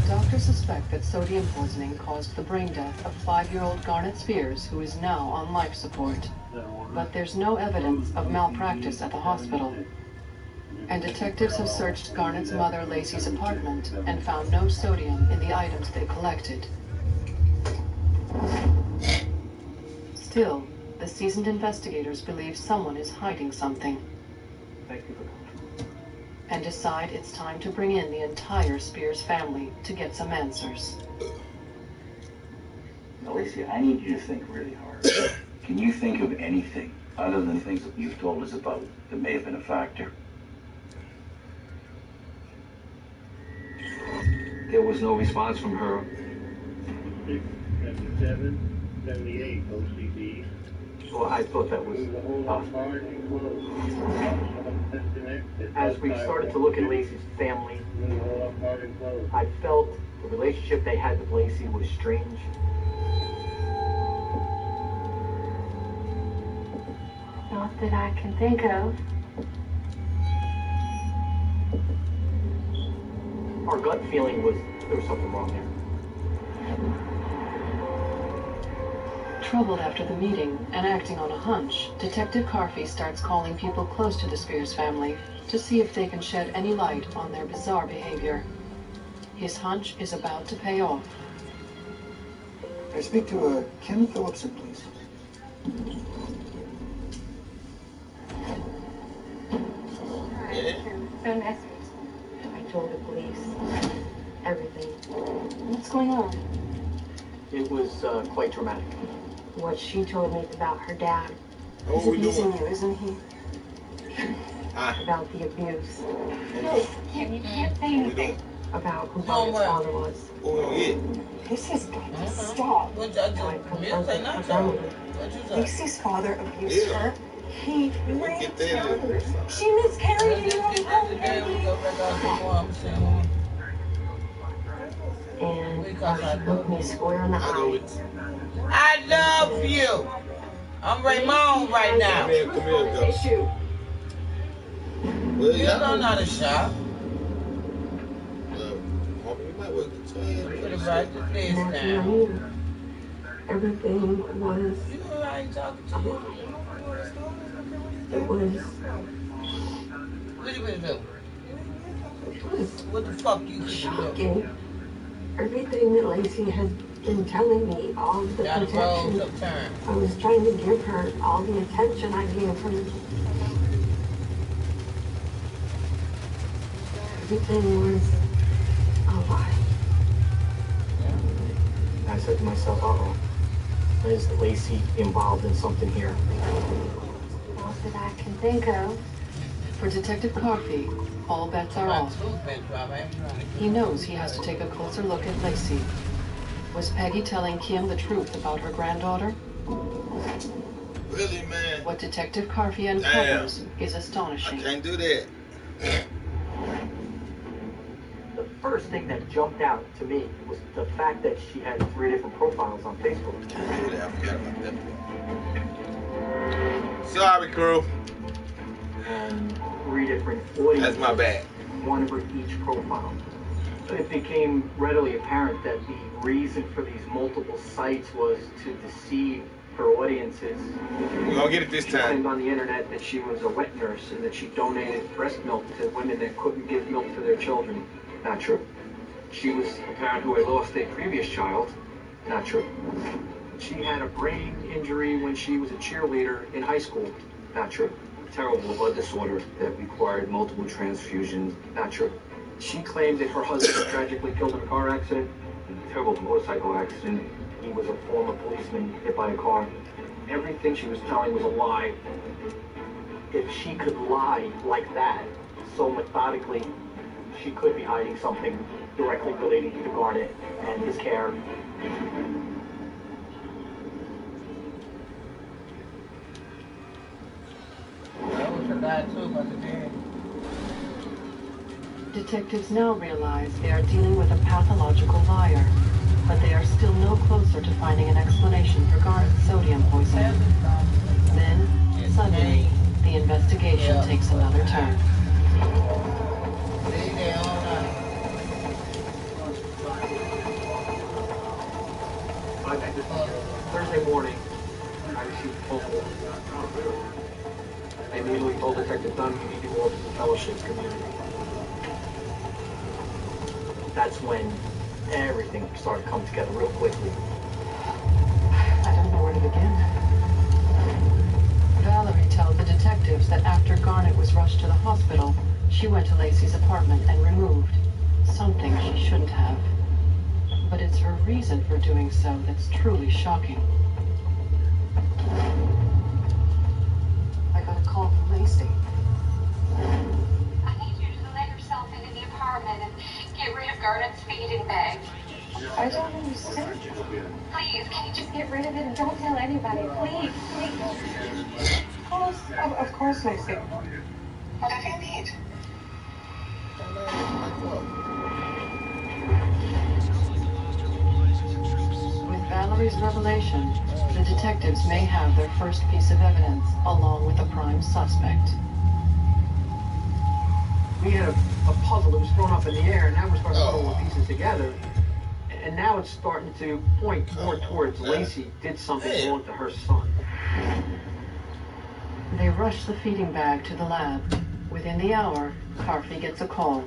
Speaker 1: Doctors suspect that sodium poisoning caused the brain death of 5-year-old Garnet Spears, who is now on life support. But there's no evidence of malpractice at the hospital. And detectives have searched Garnet's mother Lacey's apartment and found no sodium in the items they collected. Still, the seasoned investigators believe someone is hiding something.
Speaker 6: Thank you for coming.
Speaker 1: And decide it's time to bring in the entire Spears family to get some answers.
Speaker 21: Alicia, I need you to think really hard. Can you think of anything other than things that you've told us about that may have been a factor?
Speaker 18: There was no response from her.
Speaker 14: 7778 OCD.
Speaker 6: Well, I thought that was as we started to look at Lacey's family, I felt the relationship they had with Lacey was strange.
Speaker 8: Not that I can think of.
Speaker 6: Our gut feeling was there was something wrong there.
Speaker 1: Troubled after the meeting and acting on a hunch, Detective Carfey starts calling people close to the Spears family to see if they can shed any light on their bizarre behavior. His hunch is about to pay off.
Speaker 9: Can I speak to Kim Phillipson, please?
Speaker 8: Send a message. I told the police everything.
Speaker 2: What's going on?
Speaker 6: It was quite dramatic.
Speaker 8: What she told me about her dad.
Speaker 2: He's abusing you, isn't he?
Speaker 8: About the abuse.
Speaker 2: No, Kim, you can't say anything.
Speaker 8: About who Garnett's father was.
Speaker 2: This has got to stop. Lacey's father abused her. He raped her. She miscarried in your own home, baby.
Speaker 8: And she looked me square in the eye.
Speaker 11: I love you. I'm Raymond right now.
Speaker 2: Issue.
Speaker 11: You don't know the shop. Put it right to this now.
Speaker 8: Everything was.
Speaker 11: You know I ain't talking to you.
Speaker 8: It was.
Speaker 11: What you gonna do? What the fuck you gonna
Speaker 8: shocking. Everything that Lacey has been telling me, all of the protection. I was trying to give her all the attention I gave her. Everything was a lie.
Speaker 6: I said to myself, uh-oh, is Lacey involved in something here?
Speaker 8: Not that I can think of.
Speaker 1: For Detective Carfey, all bets are off. He knows he has to take a closer look at Lacey. Was Peggy telling Kim the truth about her granddaughter?
Speaker 10: Really, man?
Speaker 1: What Detective Carfey uncovers is astonishing.
Speaker 10: I can't do that.
Speaker 6: The first thing that jumped out to me was the fact that she had 3 different profiles on Facebook.
Speaker 10: I forgot about that. Sorry, crew.
Speaker 6: And 3 different audiences.
Speaker 10: That's my bad.
Speaker 6: One for each profile. It became readily apparent that the reason for these multiple sites was to deceive her audiences.
Speaker 10: We're gonna get it this time.
Speaker 14: She claimed on the internet that she was a wet nurse and that she donated breast milk to women that couldn't give milk to their children. Not true. She was a parent who had lost a previous child. Not true. She had a brain injury when she was a cheerleader in high school. Not true. Terrible blood disorder that required multiple transfusions. Not true. She claimed that her husband was tragically killed in a car accident. A terrible motorcycle accident. He was a former policeman hit by a car. Everything she was telling was a lie.
Speaker 6: If she could lie like that, so methodically, she could be hiding something directly relating to Garnett and his care.
Speaker 1: Detectives now realize they are dealing with a pathological liar, but they are still no closer to finding an explanation for Garnett's sodium poisoning. Then, suddenly, the investigation takes another turn.
Speaker 14: Thursday morning, I received a phone call. I immediately told Detective Dunn we need to go over to the fellowship community.
Speaker 6: That's when everything started to come together real quickly.
Speaker 1: I don't know where to begin. Valerie tells the detectives that after Garnett was rushed to the hospital, she went to Lacey's apartment and removed something she shouldn't have. But it's her reason for doing so that's truly shocking.
Speaker 2: I got a call from Lacey.
Speaker 3: I need you to let yourself into the apartment and get rid of Garnett's feeding bag.
Speaker 2: I don't understand.
Speaker 3: Please, can you just get rid of it and don't tell anybody? Please, please.
Speaker 2: Of course, Lacey.
Speaker 3: Whatever you need.
Speaker 1: With Valerie's revelation, the detectives may have their first piece of evidence along with the prime suspect.
Speaker 6: We had a puzzle that was thrown up in the air, and now we're starting to throw the pieces together. And now it's starting to point more towards Lacey did something wrong to her son.
Speaker 1: They rush the feeding bag to the lab. Within the hour, Carfy gets a call.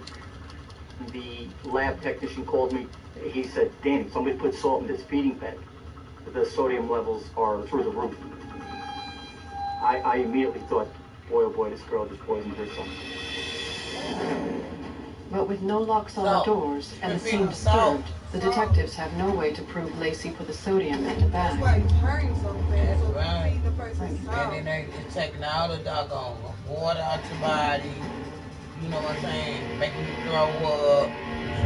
Speaker 6: The lab technician called me. He said, Danny, somebody put salt in this feeding bag. The sodium levels are through the roof. I immediately thought, boy, oh boy, this girl just poisoned her son.
Speaker 1: But with no locks on the doors and the scene disturbed, the detectives have no way to prove Lacey put the sodium in the bag.
Speaker 11: Right. And then they taking all the doggone water out your body. You know what I'm saying? Making you throw up.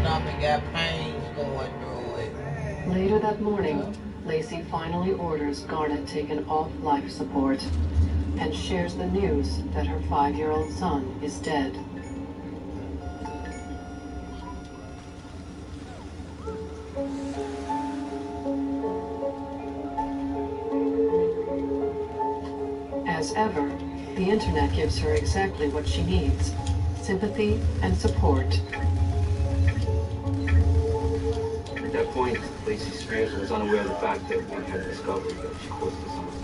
Speaker 11: Stomach got pains going through it.
Speaker 1: Later that morning, Lacey finally orders Garnet taken off life support and shares the news that her 5-year-old son is dead. As ever, the internet gives her exactly what she needs: sympathy and support.
Speaker 14: At that point, Lacey Spears was unaware of the fact that we had discovered that she caused the son's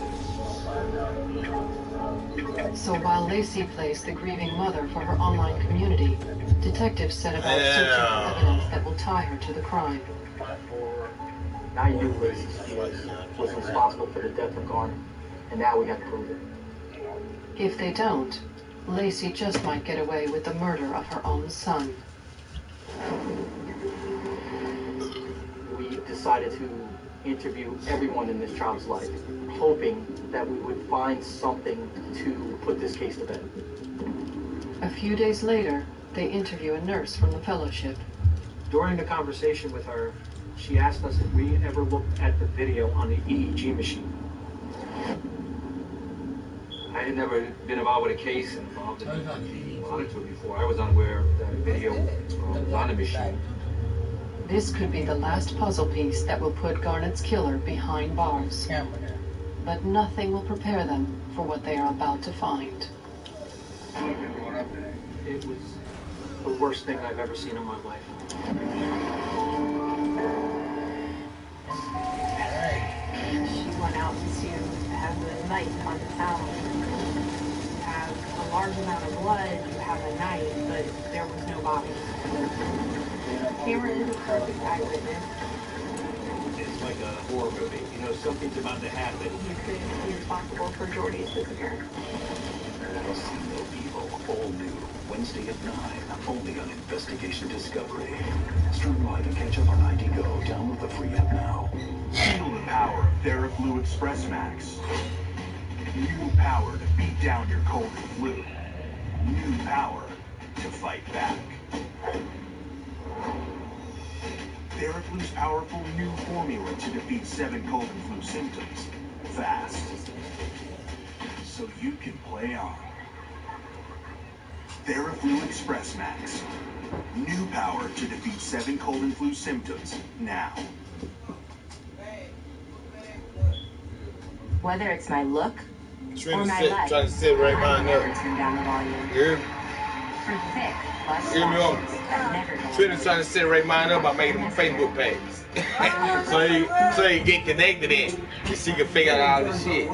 Speaker 14: death.
Speaker 1: So while Lacey plays the grieving mother for her online community, detectives set about searching for evidence that will tie her to the crime.
Speaker 6: Now you knew Lacey Spears was responsible for the death of Garnet, and now we have to prove it.
Speaker 1: If they don't, Lacey just might get away with the murder of her own son.
Speaker 6: We decided to interview everyone in this child's life, hoping that we would find something to put this case to bed.
Speaker 1: A few days later, they interview a nurse from the fellowship.
Speaker 6: During the conversation with her, she asked us if we ever looked at the video on the EEG machine.
Speaker 13: I had never been involved with a case involved in the monitor before. I was unaware that a video was on the machine.
Speaker 1: This could be the last puzzle piece that will put Garnet's killer behind bars. But nothing will prepare them for what they are about to find.
Speaker 6: It was the worst thing I've ever seen in my life.
Speaker 15: She went out to have the knife on the towel. You have a large amount of blood, you have a knife, but there was no body. Cameron is a perfect eyewitness.
Speaker 13: It's like a horror movie. You know, something's about to happen.
Speaker 15: You could be responsible for Jordy's disappearance.
Speaker 17: See No Evil, all new, Wednesday at 9, only on Investigation Discovery. Stream live and catch up on ID Go. Download the free app now.
Speaker 18: Feel the power of TheraFlu Express Max. New power to beat down your cold and flu. New power to fight back. TheraFlu's powerful new formula to defeat 7 cold and flu symptoms fast. So you can play on. TheraFlu Express Max. New power to defeat 7 cold and flu symptoms now.
Speaker 20: Whether it's my look or my life,
Speaker 10: trying to sit right
Speaker 20: I
Speaker 10: behind
Speaker 20: never
Speaker 10: her.
Speaker 20: turn down the volume.
Speaker 10: Hear
Speaker 20: For thick, less
Speaker 10: me on?
Speaker 20: I never go.
Speaker 10: Trina's trying to sit right behind her by making them Facebook page. so you get connected in, and she can figure out all this shit.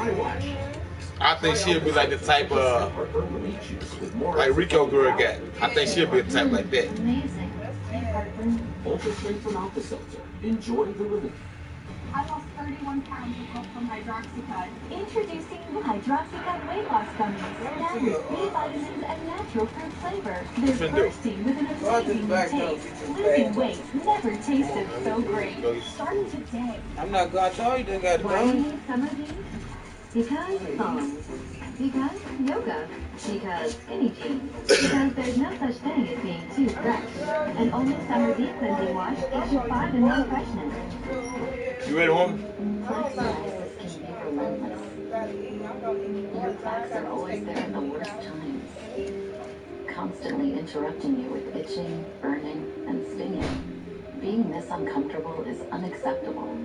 Speaker 10: I think she'll be like the type of, like Rico girl got. I think she'll be a type like that.
Speaker 17: Ultra straight from Alka-Seltzer. Enjoy the relief.
Speaker 8: I lost 31 pounds with help from Hydroxycut. Introducing the Hydroxycut weight loss gummies. Now with B vitamins and natural fruit flavor. They're bursting with an amazing taste. Losing weight never tasted so great. Start today.
Speaker 11: I'm not going to tell you they got to
Speaker 8: Why do you
Speaker 11: go.
Speaker 8: need some of these? Because phones. Because yoga. Because skinny jeans. Because there's no such thing as being too fresh. And only Summer Deep Cleansing Wash gives you 5-in-1 freshness.
Speaker 10: You ready, home?
Speaker 15: Plexiglass can be relentless. Your plaques are always there at the worst times, constantly interrupting you with itching, burning, and stinging. Being this uncomfortable is unacceptable.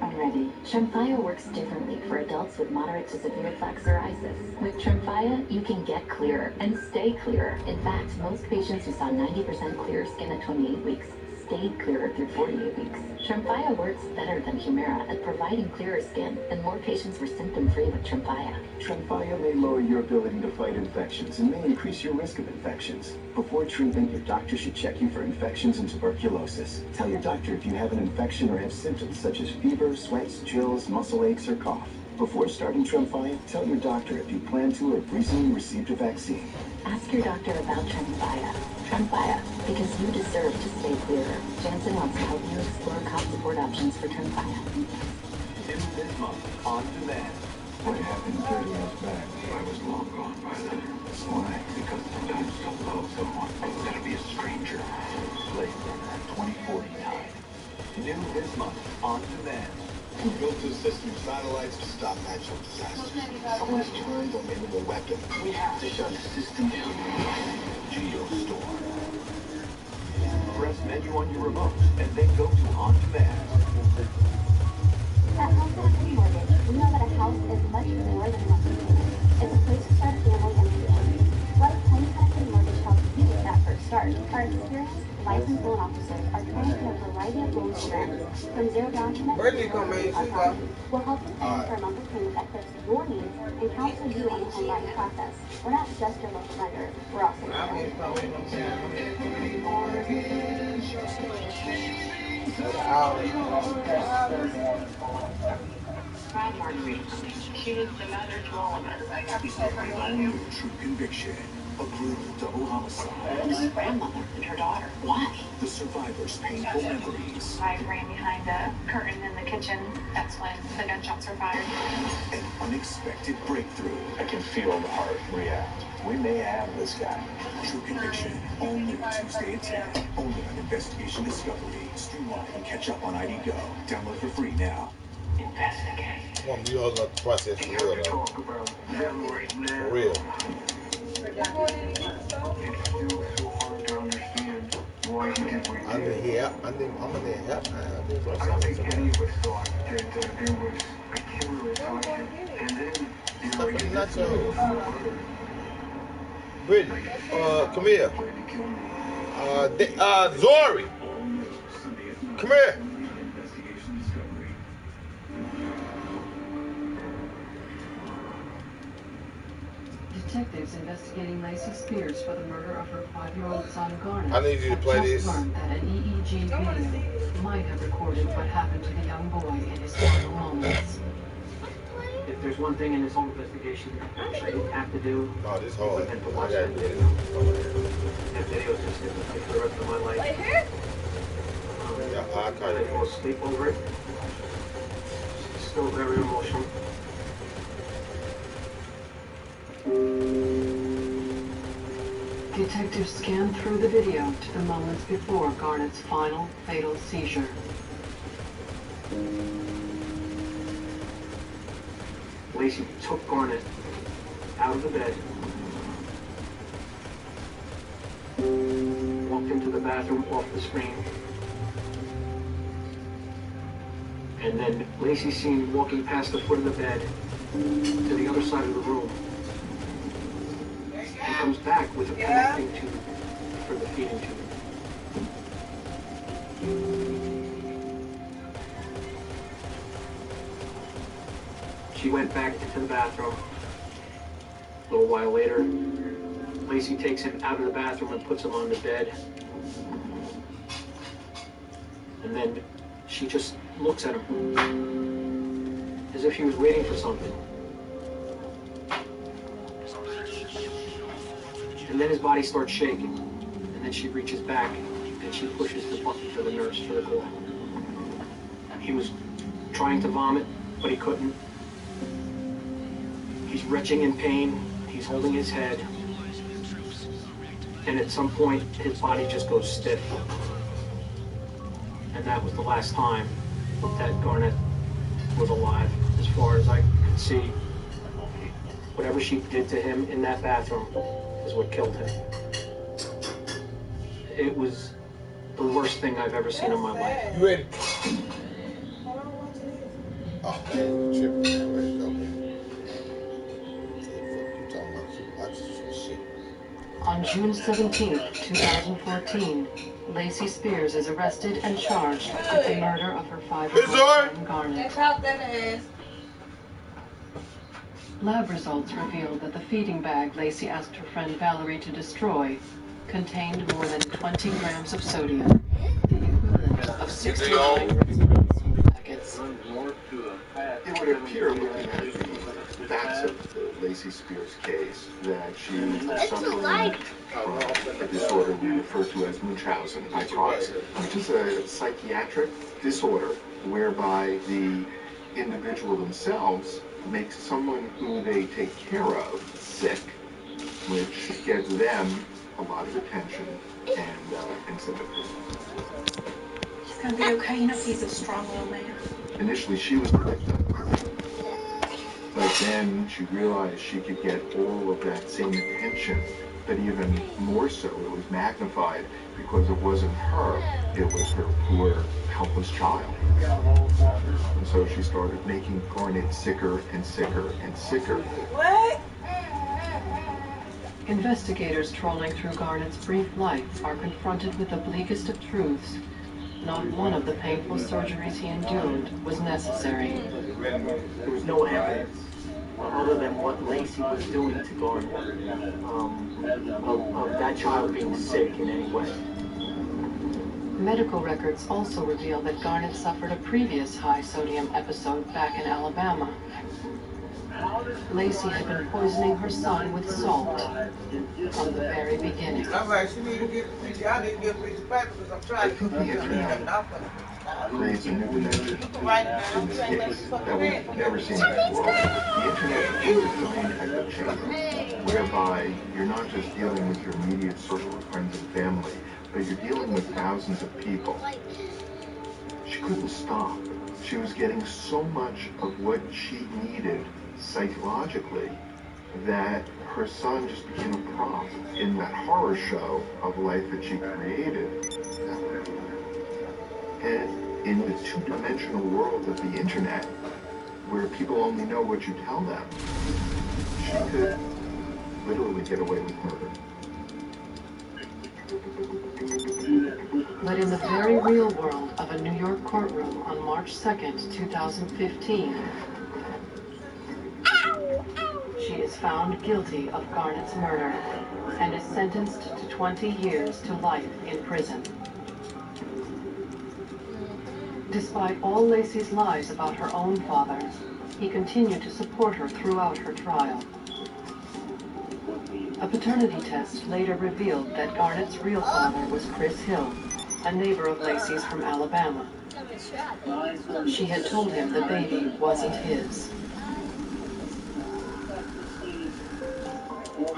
Speaker 20: I'm ready. Tremfya works differently for adults with moderate to severe plaque psoriasis. With Tremfya, you can get clearer and stay clearer. In fact, most patients who saw 90% clearer skin at 28 weeks stayed clearer through 48 weeks. Tremfya works better than Humira at providing clearer skin, and more patients were symptom-free with Tremfya.
Speaker 21: Tremfya may lower your ability to fight infections and may increase your risk of infections. Before treatment, your doctor should check you for infections and tuberculosis. Tell your doctor if you have an infection or have symptoms such as fever, sweats, chills, muscle aches, or cough. Before starting Tremfya, tell your doctor if you plan to or have recently received a vaccine.
Speaker 20: Ask your doctor about Tremfya. Tremfya, because you deserve to stay clearer. Janssen wants to help you explore cost support options for Tremfya.
Speaker 17: New this month, on demand.
Speaker 18: What happened 30 years back, I was long gone by then. Why? Because sometimes to love someone, it's gotta be a stranger. Blade Runner 2049.
Speaker 17: New this month, on demand.
Speaker 4: We built a system of satellites to stop natural disasters. Someone's turned them into a weapon.
Speaker 17: We have to shut the system down.
Speaker 18: Geostorm. Press menu on your remote and then go to on demand.
Speaker 5: At Home Equity Mortgage, we know that a house is much more than a monthly payment. It's a place to start a family and future. Let Home Equity Mortgage help you get that first start. Our experienced, licensed loan officers are trained in a variety of loan programs, from zero down to
Speaker 11: Where did you come, man?
Speaker 5: We'll help you plan for a monthly payment that fits your needs and counsel you on the home buying process. We're not just your local lender, we're also your
Speaker 17: She was the mother to all of us.
Speaker 18: New True Conviction. A brutal double homicide.
Speaker 20: His grandmother and her daughter. Why?
Speaker 18: The survivor's painful memories.
Speaker 8: I ran behind a curtain in the kitchen. That's when the gunshots were fired.
Speaker 18: An unexpected breakthrough.
Speaker 17: I can feel the heart react. We may have this guy.
Speaker 18: True Conviction. All new Tuesday at 10. Only on Investigation Discovery. Stream live and catch up on ID Go. Download for free now.
Speaker 17: Investigate.
Speaker 10: Come on, you all know the process for real, though. For real.
Speaker 18: It's still so hard to understand why he did what he did.
Speaker 10: I'm in there help.
Speaker 18: I don't think any of us thought that there was a killer inside him. And then,
Speaker 10: Brittany, come here. Zori, come here.
Speaker 1: Detectives investigating Lacey Spears for the murder of her 5-year-old son Garnet.
Speaker 10: I need you to play this.
Speaker 1: Learned that an EEG video might have recorded what happened to the young boy in his final moments.
Speaker 6: If there's one thing in this whole investigation I didn't have to do,
Speaker 10: this whole
Speaker 6: it would have been to watch that video. That video is just going to stick for the rest of my life.
Speaker 10: I
Speaker 6: fall asleep over it. It's still very emotional.
Speaker 1: Detectives scanned through the video to the moments before Garnet's final fatal seizure.
Speaker 6: Lacey took Garnet out of the bed, walked into the bathroom off the screen, and then Lacey seen walking past the foot of the bed to the other side of the room. He comes back with a connecting tube for the feeding tube. She went back into the bathroom. A little while later, Lacey takes him out of the bathroom and puts him on the bed. And then she just looks at him as if she was waiting for something. And then his body starts shaking. And then she reaches back and she pushes the button for the nurse to the call. He was trying to vomit, but he couldn't. He's retching in pain. He's holding his head. And at some point, his body just goes stiff. And that was the last time that Garnet was alive, as far as I could see. Whatever she did to him in that bathroom is what killed him. It was the worst thing I've ever seen in my life.
Speaker 11: You ready?
Speaker 10: Oh, man, tripping, man. Where's it open?
Speaker 1: On June 17, 2014, Lacey Spears is arrested and charged with the murder of her 5-year-old son, Garnet. Lab results revealed that the feeding bag Lacey asked her friend Valerie to destroy contained more than 20 grams of sodium, the equivalent of 69 packets.
Speaker 21: It would appear, looking at the facts of the Lacey Spears case, that she was suffering from a disorder we refer to as Munchausen by proxy, which is a psychiatric disorder whereby the individual themselves makes someone who they take care of sick, which gives them a lot of attention and sympathy.
Speaker 19: He's gonna be okay. You know he's a strong little man.
Speaker 21: Initially, she was the victim, but then she realized she could get all of that same attention, but even more so, it was magnified because it wasn't her, it was her poor, helpless child. And so she started making Garnet sicker and sicker and sicker.
Speaker 19: What?
Speaker 1: Investigators trawling through Garnet's brief life are confronted with the bleakest of truths. Not one of the painful surgeries he endured was necessary.
Speaker 6: There was no evidence other than what Lacey was doing to Garnet of that child being sick in any way.
Speaker 1: Medical records also reveal that Garnet suffered a previous high-sodium episode back in Alabama. Lacey had been poisoning her son with salt from the very beginning.
Speaker 21: I think the internet creates a new dimension in this case that we've never seen before. The internet is a main type of chamber, whereby you're not just dealing with your immediate circle of friends and family, but you're dealing with thousands of people. She couldn't stop. She was getting so much of what she needed psychologically that her son just became a prop in that horror show of life that she created. And in the two-dimensional world of the internet, where people only know what you tell them, she could literally get away with murder.
Speaker 1: But in the very real world of a New York courtroom on March 2nd, 2015, she is found guilty of Garnet's murder and is sentenced to 20 years to life in prison. Despite all Lacey's lies about her own father, he continued to support her throughout her trial. A paternity test later revealed that Garnet's real father was Chris Hill, a neighbor of Lacey's from Alabama. She had told him the baby wasn't his.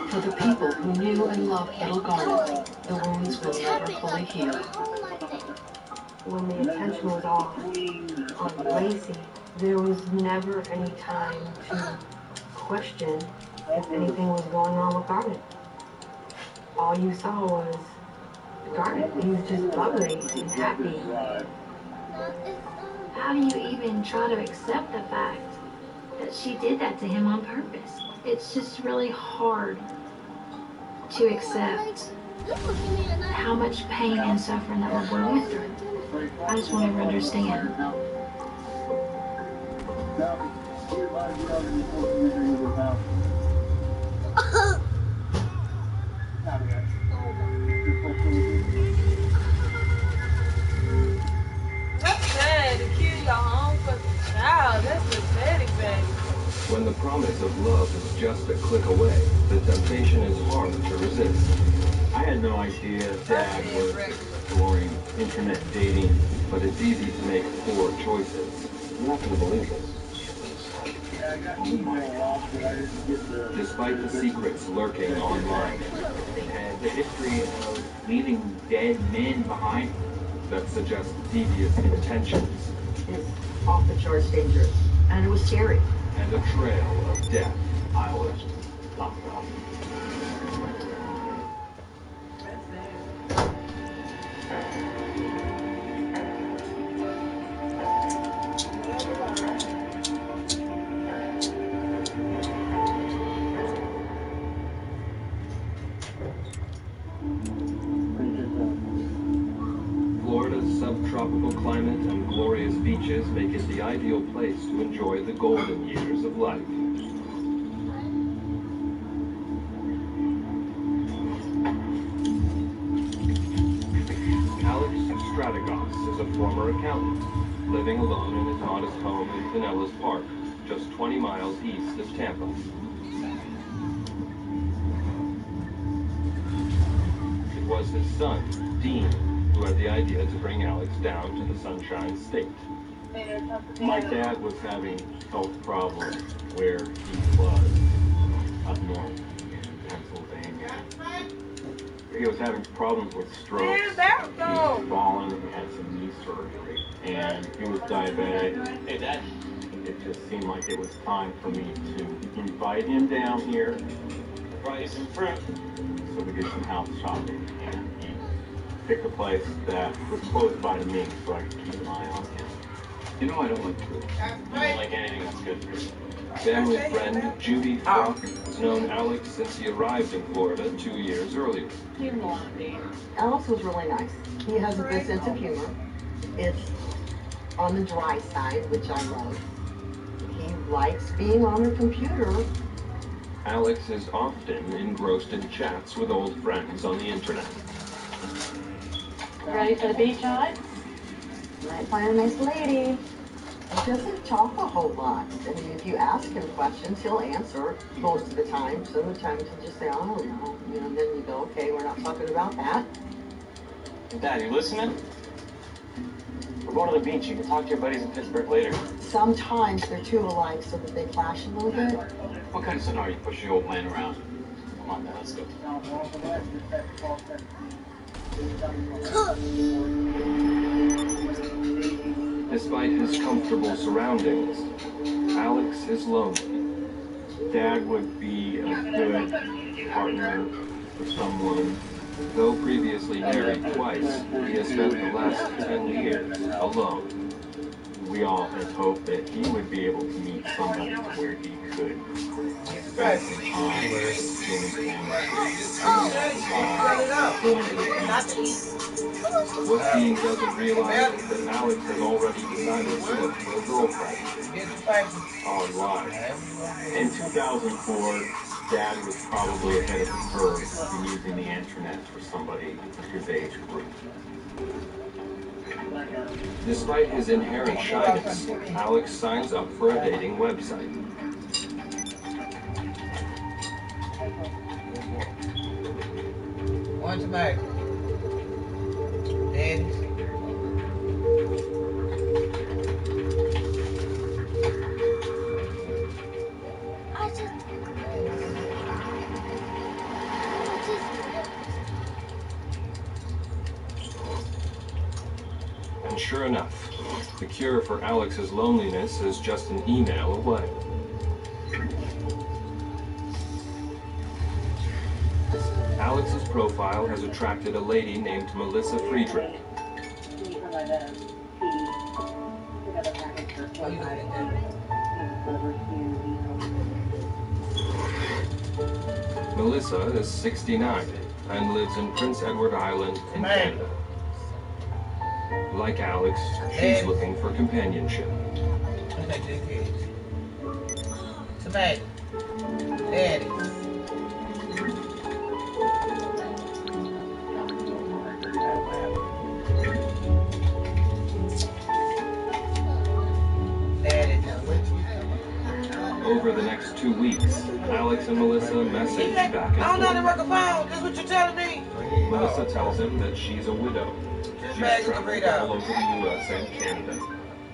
Speaker 1: For the people who knew and loved little Garnet, the wounds will never fully heal.
Speaker 8: When the attention was all on Lacey, there was never any time to question if anything was going on with Garnet. All you saw was Garnet. He was just bubbly and happy.
Speaker 5: How do you even try to accept the fact that she did that to him on purpose? It's just really hard to accept how much pain and suffering that my boy went through. I just want to understand.
Speaker 7: That's bad to kill your own fucking child. That's pathetic, baby.
Speaker 17: When the promise of love is just a click away, the temptation is hard to resist. I had no idea Dad was exploring internet dating, but it's easy to make poor choices. You're not going to believe this. Despite the secrets lurking online, and the history of leaving dead men behind that suggest devious intentions.
Speaker 15: It's off the charts dangerous, and it was scary.
Speaker 17: And a trail of death I was locked up. tropical climate and glorious beaches make it the ideal place to enjoy the golden years of life. Alex Strategos is a former accountant, living alone in his modest home in Pinellas Park, just 20 miles east of Tampa. It was his son, Dean, who had the idea to bring Alex down to the Sunshine State. My dad was having health problems where he was up north in Pennsylvania. He was having problems with strokes. He was falling, he had some knee surgery, and he was diabetic. Hey, Dad. It just seemed like it was time for me to invite him down here, buy some fruit, so we did some house shopping, and he picked a place that was close by to me so I could keep an eye on him.
Speaker 14: You know I don't like food. I don't like anything that's good for you.
Speaker 17: Family friend Judy Frock has known Alex since he arrived in Florida 2 years earlier.
Speaker 2: Alex was really nice. He has a good sense of humor. It's on the dry side, which I love. He likes being on the computer.
Speaker 17: Alex is often engrossed in chats with old friends on the internet.
Speaker 2: Ready for the beach, Todd? Might find a nice lady. He doesn't talk a whole lot. I mean, if you ask him questions, he'll answer most of the time. Some of the times he'll just say, I don't know. You know, then you go, okay, we're not talking about that.
Speaker 14: Dad, you listening? We're going to the beach. You can talk to your buddies in Pittsburgh later.
Speaker 2: Sometimes they're too alike so that they clash a little bit.
Speaker 14: What kind of scenario you pushing your old man around? Come on, Dad, let's go.
Speaker 17: Despite his comfortable surroundings, Alex is lonely. Dad would be a good partner for someone. Though previously married twice, he has spent the last 10 years alone. We all had hoped that he would be able to meet somebody where he could spend some time What Dean doesn't realize is that Alex has already decided to look for a girlfriend online. In 2004, Dad was probably ahead of the curve in using the internet for somebody his age group. Despite his inherent shyness, Alex signs up for a dating website.
Speaker 11: One tomato. And
Speaker 17: And sure enough, the cure for Alex's loneliness is just an email away. Alex's profile has attracted a lady named Melissa Friedrich. Melissa is 69 and lives in Prince Edward Island in Canada. Like Alex, she's looking for companionship.
Speaker 11: tomato. There it is.
Speaker 17: Over the next 2 weeks, Alex and Melissa message back and forth.
Speaker 11: I don't know how to work a phone. That's what you're telling me.
Speaker 17: Melissa tells him that she's a widow. She's traveled all over the U.S. and Canada,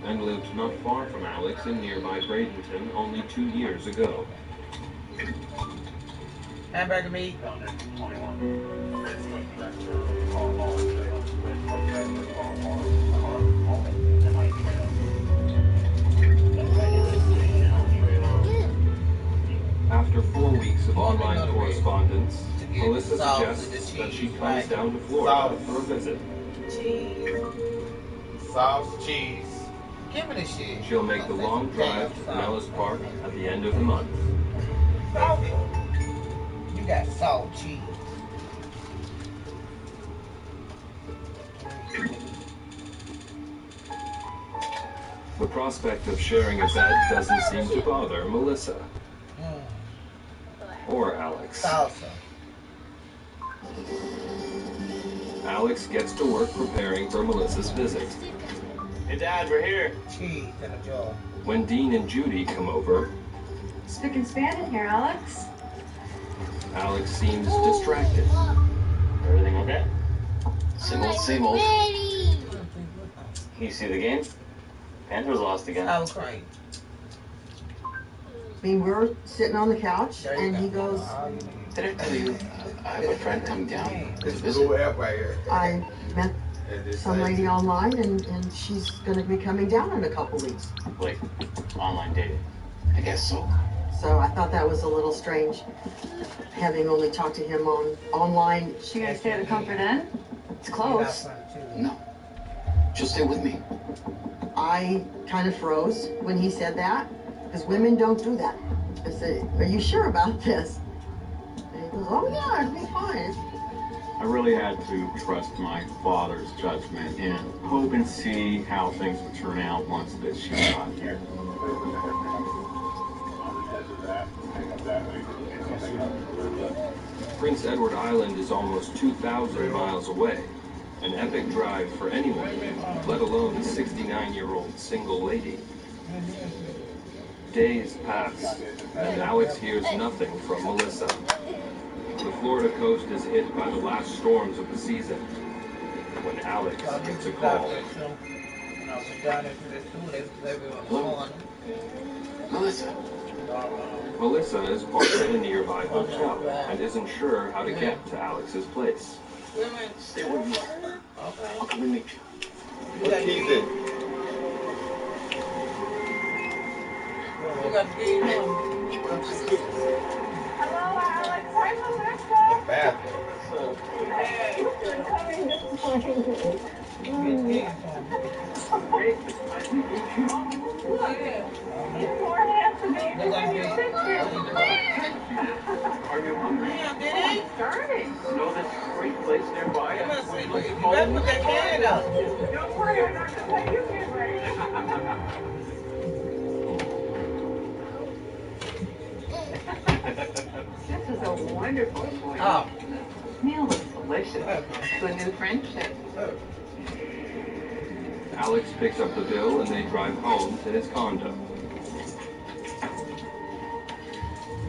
Speaker 17: and lived not far from Alex in nearby Bradenton only 2 years ago.
Speaker 11: Hamburger meat.
Speaker 17: After 4 weeks of online correspondence, Melissa suggests that she comes down to Florida for a visit.
Speaker 11: Cheese.
Speaker 10: Sauce, cheese.
Speaker 11: Give me the shit.
Speaker 17: She'll make the long drive to Pinellas Park at the end of the month.
Speaker 11: Salt. You got salt cheese.
Speaker 17: The prospect of sharing a bed doesn't seem to bother Melissa. Or Alex. Alex gets to work preparing for Melissa's visit.
Speaker 10: Hey, Dad, we're here.
Speaker 17: When Dean and Judy come over,
Speaker 15: Spick and span in here, Alex.
Speaker 17: Alex seems distracted.
Speaker 14: Everything okay? Same old, same old. You see the game? Panthers lost again.
Speaker 11: I was crying.
Speaker 2: I mean, we're sitting on the couch, and he goes,
Speaker 14: Did I tell you I have a friend coming down to visit?
Speaker 2: I met some lady online, and she's going to be coming down in a couple weeks.
Speaker 14: Like, online dating? I guess so.
Speaker 2: So I thought that was a little strange, having only talked to him online.
Speaker 15: She gonna stay at the Comfort Inn? It's close.
Speaker 14: No. She'll stay with me.
Speaker 2: I kind of froze when he said that, because women don't do that. I said, are you sure about this? And he goes, oh yeah, it'll be fine.
Speaker 12: I really had to trust my father's judgment and hope and see how things would turn out once that she got here.
Speaker 17: Prince Edward Island is almost 2,000 miles away. An epic drive for anyone, let alone a 69-year-old single lady. Days pass, and Alex hears nothing from Melissa. The Florida coast is hit by the last storms of the season, when Alex gets a call.
Speaker 14: Hello? Melissa.
Speaker 17: Melissa is parked at a nearby hotel and isn't sure how to get to Alex's place.
Speaker 14: Stay with me. I'll come and meet you.
Speaker 10: What key is it?
Speaker 19: Hello, Alex. Hi, Melissa.
Speaker 10: The bathroom.
Speaker 19: Hey, you're coming this morning. It's more handsome than your sister.
Speaker 14: Are you hungry?
Speaker 19: I'm starving.
Speaker 14: You know this great place nearby?
Speaker 11: You better put that can up.
Speaker 19: Don't worry, I'm not going to let you get ready.
Speaker 15: This is a wonderful morning.
Speaker 11: Oh.
Speaker 15: This meal looks delicious. It's a new friendship.
Speaker 17: Alex picks up the bill and they drive home to his condo.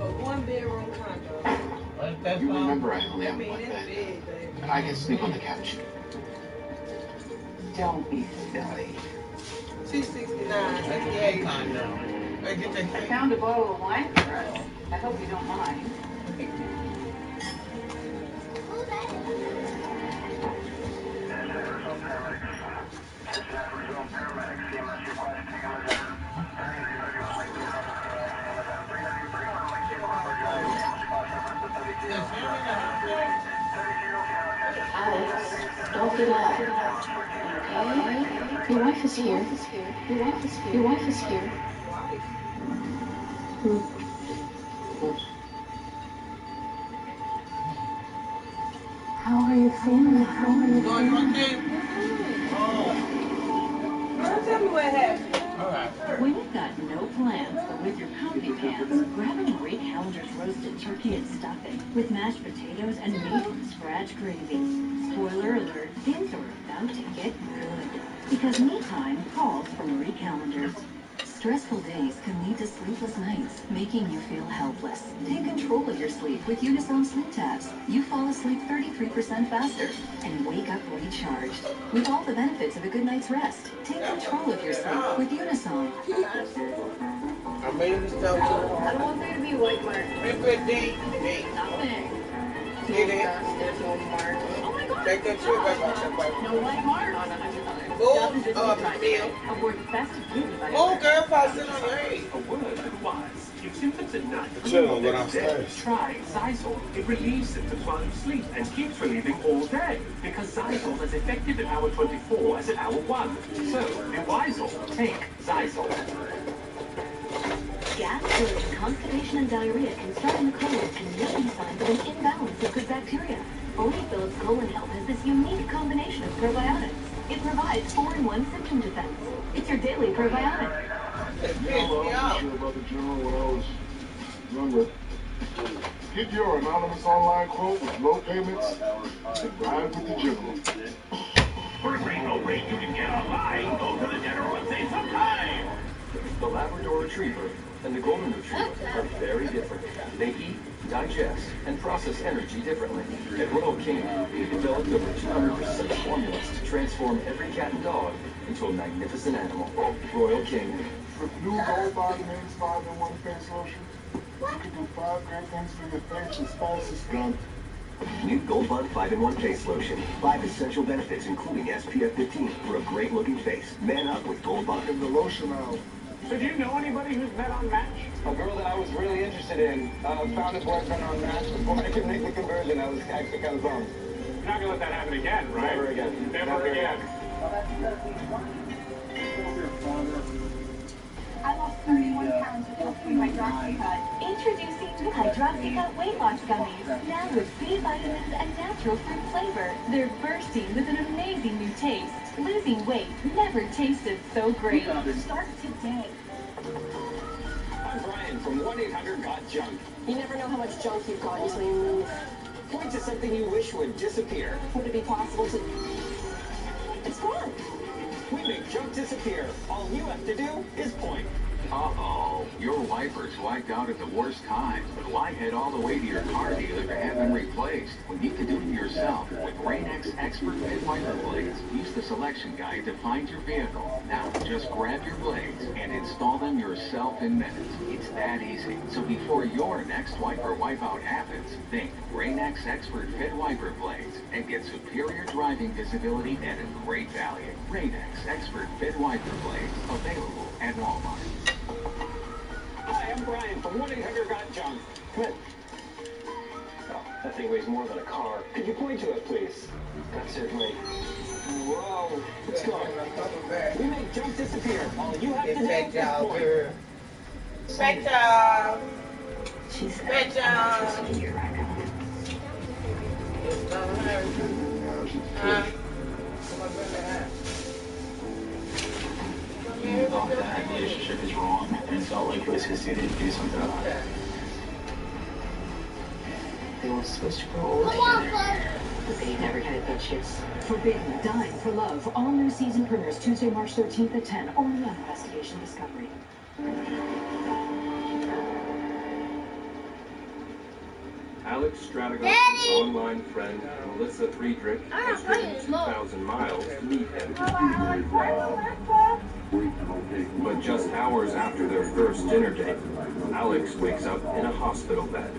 Speaker 7: A one-bedroom condo.
Speaker 14: You remember I only have one bed. I can sleep on the couch.
Speaker 15: Don't be silly.
Speaker 11: 269, 68 condo.
Speaker 15: I found a bottle of wine for us. I hope you don't mind.
Speaker 20: Alex, don't get up. Okay? Your wife is here. Your wife is here. Your wife is here. How are you feeling? How are you feeling?
Speaker 7: Tell me what happened.
Speaker 16: When you've got no plans, but with your comfy pants, grab a Marie Callender's roasted turkey and stuffing with mashed potatoes and meat and scratch gravy. Spoiler alert, things are about to get good. Because me time calls for Marie Callender's. Stressful days can lead to sleepless nights, making you feel helpless. Take control of your sleep with Unisom sleep tabs. You fall asleep 33% faster and wake up recharged. With all the benefits of a good night's rest. Take control of your sleep with Unisom.
Speaker 10: I made this stuff.
Speaker 15: I don't want there to be white marks. Nothing. There's no marks. Oh my god.
Speaker 11: Take that shit back.
Speaker 15: No white marks. Aboard the festive beauty by
Speaker 11: Oh, girl, pass it on your head.
Speaker 17: A word of wise. If symptoms at night,
Speaker 10: Chill, go downstairs.
Speaker 17: try Zysol. It relieves symptoms while you sleep and keeps relieving all day. Because Zysol is effective at hour 24 as at hour 1. So, be Wisel. Take Zysol.
Speaker 16: Gas, bloating, constipation, and diarrhea can start in the colon and may be signs of an imbalance of good bacteria. Only Philips Colon Health has this unique combination of probiotics. It provides 4-in-1 symptom defense. It's your daily probiotic.
Speaker 18: Hello, I'm sure about the general when I was younger. Get your anonymous online quote with low payments and ride with the general.
Speaker 17: For a great low rate you can get online, go to the general and save some time. The Labrador Retriever and the Golden Retriever are very different. They eat, digest, and process energy differently. At Royal King, we developed over 200 research formulas to transform every cat and dog into a magnificent animal. Royal King.
Speaker 18: With new Gold Vitamins 5-in-1 face lotion, you can do 5 great things for your face as fast as done.
Speaker 17: New Gold Bond 5-in-1 face lotion. 5 essential benefits, including SPF 15 for a great-looking face. Man up with Gold Bond.
Speaker 18: And the lotion out.
Speaker 9: So do you know anybody who's met on Match? A girl that I was really interested in found a boyfriend on Match before I could make the conversion. I was actually kind of bummed. You're not gonna let that happen again, right? Never again. Never again.
Speaker 5: I lost 31 pounds with helping my Hydroxycut. Introducing the Hydroxycut Weight Loss Gummies. Now with B vitamins and natural fruit flavor. They're bursting with an amazing new taste. Losing weight never tasted so great. Start today.
Speaker 9: I'm Brian from 1-800-GOT-JUNK.
Speaker 2: You never know how much junk you've got until you move.
Speaker 9: Point to something you wish would disappear.
Speaker 2: Would it be possible to... It's gone.
Speaker 9: We make junk disappear. All you have to do is point.
Speaker 12: Uh-oh, your wipers wiped out at the worst time. Why head all the way to your car dealer to have them replaced when you can do it yourself with Rain-X Expert Fit Wiper Blades? Use the selection guide to find your vehicle. Now, just grab your blades and install them yourself in minutes. It's that easy. So before your next wiper wipeout happens, think Rain-X Expert Fit Wiper Blades and get superior driving visibility at a great value. Rain-X Expert Fit Wiper Blades, available at Walmart.
Speaker 9: Hi, I'm Brian from 1-800-GOT-JUNK. Come in. Oh, that thing weighs more than a car. Could you point to it, please? That's certainly. Whoa. Let's go. We make junk disappear. All you have to do is point.
Speaker 11: Good job.
Speaker 2: She's
Speaker 11: Good job.
Speaker 14: You thought that relationship is wrong and felt like it was his duty to do something about it.
Speaker 2: They were supposed to grow old together, but they never had that chance.
Speaker 16: Forbidden, Dying for Love. All new season premieres Tuesday, March 13th at 10. Only on Investigation Discovery.
Speaker 22: Alex Stradago's online friend, Melissa Friedrich, has driven 2,000 miles to meet him. But just hours after their first dinner date, Alex wakes up in a hospital bed.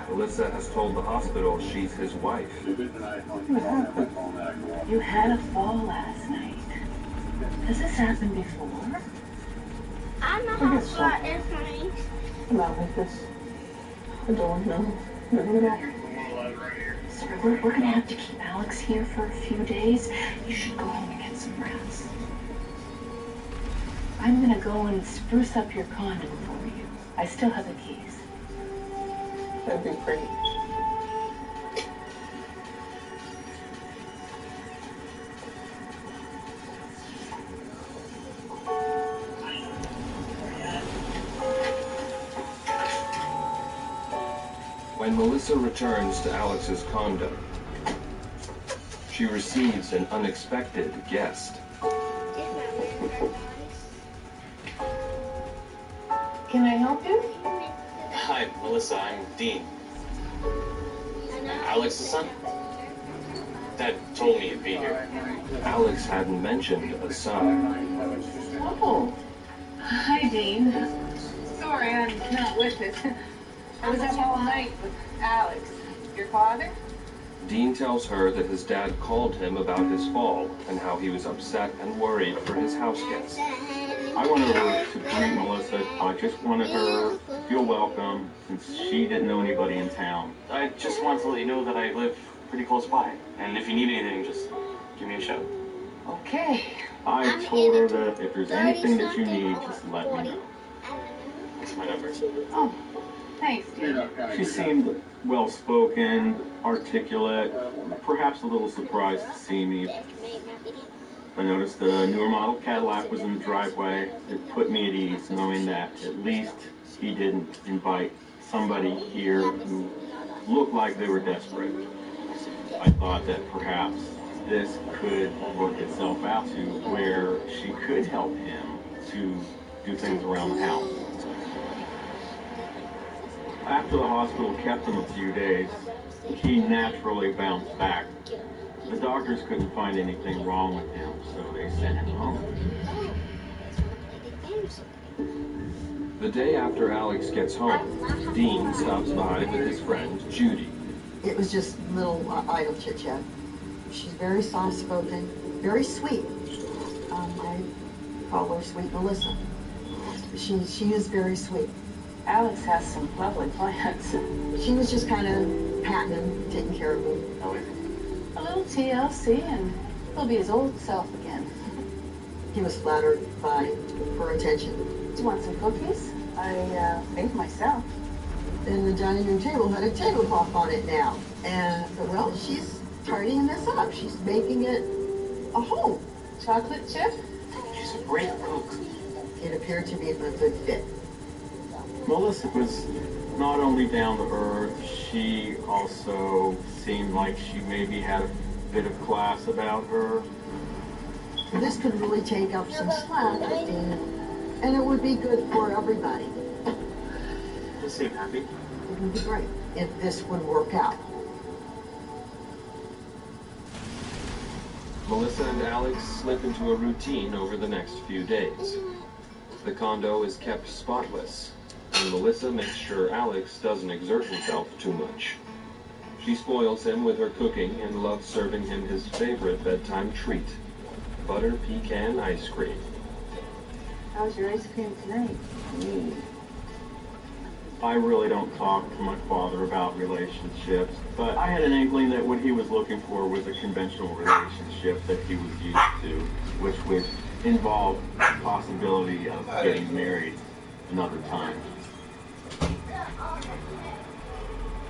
Speaker 22: Melissa has told the hospital she's his wife.
Speaker 15: You had a fall last night. Has this happened before?
Speaker 5: I'm a hospital every night.
Speaker 2: Not like this. I don't know. Nothing about her.
Speaker 15: Sir, we're gonna have to keep Alex here for a few days. You should go home and get some rest. I'm gonna go and spruce up your condo for you. I still have the keys.
Speaker 2: That'd be great.
Speaker 22: When Melissa returns to Alex's condo, she receives an unexpected guest.
Speaker 15: Can I help you?
Speaker 23: Hi, Melissa. I'm Dean. Alex's son? Dad told me you'd be here.
Speaker 22: Alex hadn't mentioned a son.
Speaker 15: Oh. Hi, Dean. Sorry, I'm not with it. I was up all night with Alex. Your father?
Speaker 22: Dean tells her that his dad called him about his fall and how he was upset and worried for his house guest.
Speaker 12: I went over to greet Melissa. I just wanted her to feel welcome since she didn't know anybody in town.
Speaker 23: I just wanted to let you know that I live pretty close by. And if you need anything, just give me a shout.
Speaker 15: Okay.
Speaker 12: I told her that if there's anything that you need, just let me know.
Speaker 23: That's my number.
Speaker 15: Oh, thanks, Dean.
Speaker 12: She seemed well-spoken, articulate, perhaps a little surprised to see me.
Speaker 22: I noticed a newer model Cadillac was in the driveway. It put me at ease knowing that at least he didn't invite somebody here who looked like they were desperate. I thought that perhaps this could work itself out to where she could help him to do things around the house. After the hospital kept him a few days, he naturally bounced back. The doctors couldn't find anything wrong with him, so they sent him home. The day after Alex gets home, Dean stops by with his friend Judy.
Speaker 2: It was just little idle chit-chat. She's very soft-spoken, very sweet. I call her Sweet Melissa. She is very sweet.
Speaker 15: Alex has some lovely plants.
Speaker 2: She was just kind of patting him, taking care of him.
Speaker 22: How is he?
Speaker 15: A little TLC, and he'll be his old self again.
Speaker 2: He was flattered by her attention.
Speaker 15: Do you want some cookies? I made myself.
Speaker 2: And the dining room table had a tablecloth on it now. And I thought, well, she's tidying this up. She's making it a home.
Speaker 15: Chocolate chip?
Speaker 22: She's a great cook.
Speaker 2: It appeared to be a good fit.
Speaker 22: Melissa was not only down to earth, she also seemed like she maybe had a bit of class about her.
Speaker 2: This could really take up some slack with Dean, and it would be good for everybody.
Speaker 22: You seem happy?
Speaker 2: It would be great if this would work out.
Speaker 22: Melissa and Alex slip into a routine over the next few days. The condo is kept spotless, and Melissa makes sure Alex doesn't exert himself too much. She spoils him with her cooking and loves serving him his favorite bedtime treat, butter pecan ice cream.
Speaker 15: How's your ice cream tonight?
Speaker 22: I really don't talk to my father about relationships, but I had an inkling that what he was looking for was a conventional relationship that he was used to, which would involve the possibility of getting married another time.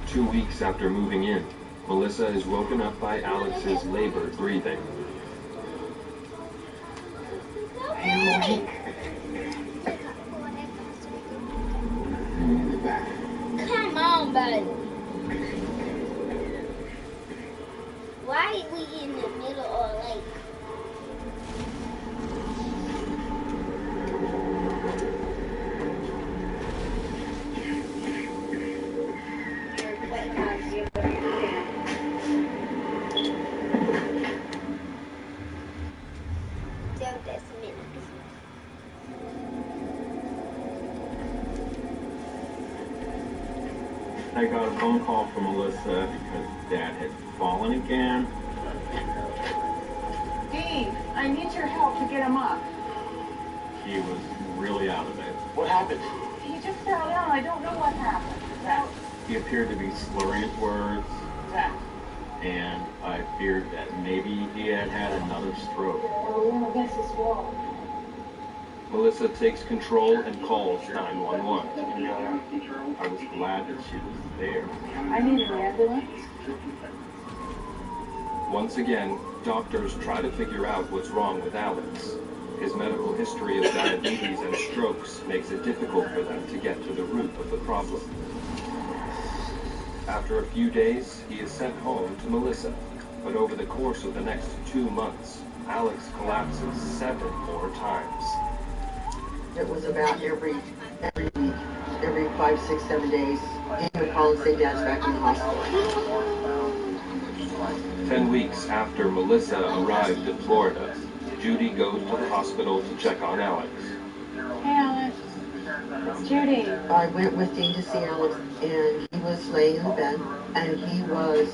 Speaker 22: 2 weeks after moving in, Melissa is woken up by Alex's labored breathing.
Speaker 5: Come on, buddy. Why are we in the middle of a lake?
Speaker 22: I got a phone call from Melissa because Dad had fallen again.
Speaker 15: Dean, I need your help to get him up.
Speaker 22: He was really out of it.
Speaker 9: What happened?
Speaker 15: He just fell down. I don't know what happened.
Speaker 22: He appeared to be slurring his words,
Speaker 15: Zach.
Speaker 22: and I feared that maybe he had had another stroke.
Speaker 15: We're in against this wall.
Speaker 22: Melissa takes control and calls 911. I was glad that she was there.
Speaker 15: I need an ambulance.
Speaker 22: Once again, doctors try to figure out what's wrong with Alex. His medical history of diabetes and strokes makes it difficult for them to get to the root of the problem. After a few days, he is sent home to Melissa. But over the course of the next 2 months, Alex collapses 7 more times.
Speaker 2: It was about every 5, 6, 7 days. He would call and say Dad's back in the hospital.
Speaker 22: 10 weeks after Melissa arrived in Florida, Judy goes to the hospital to check on Alex.
Speaker 15: Hey, Alex. It's Judy.
Speaker 2: I went with Dean to see Alex, and he was laying in the bed, and he was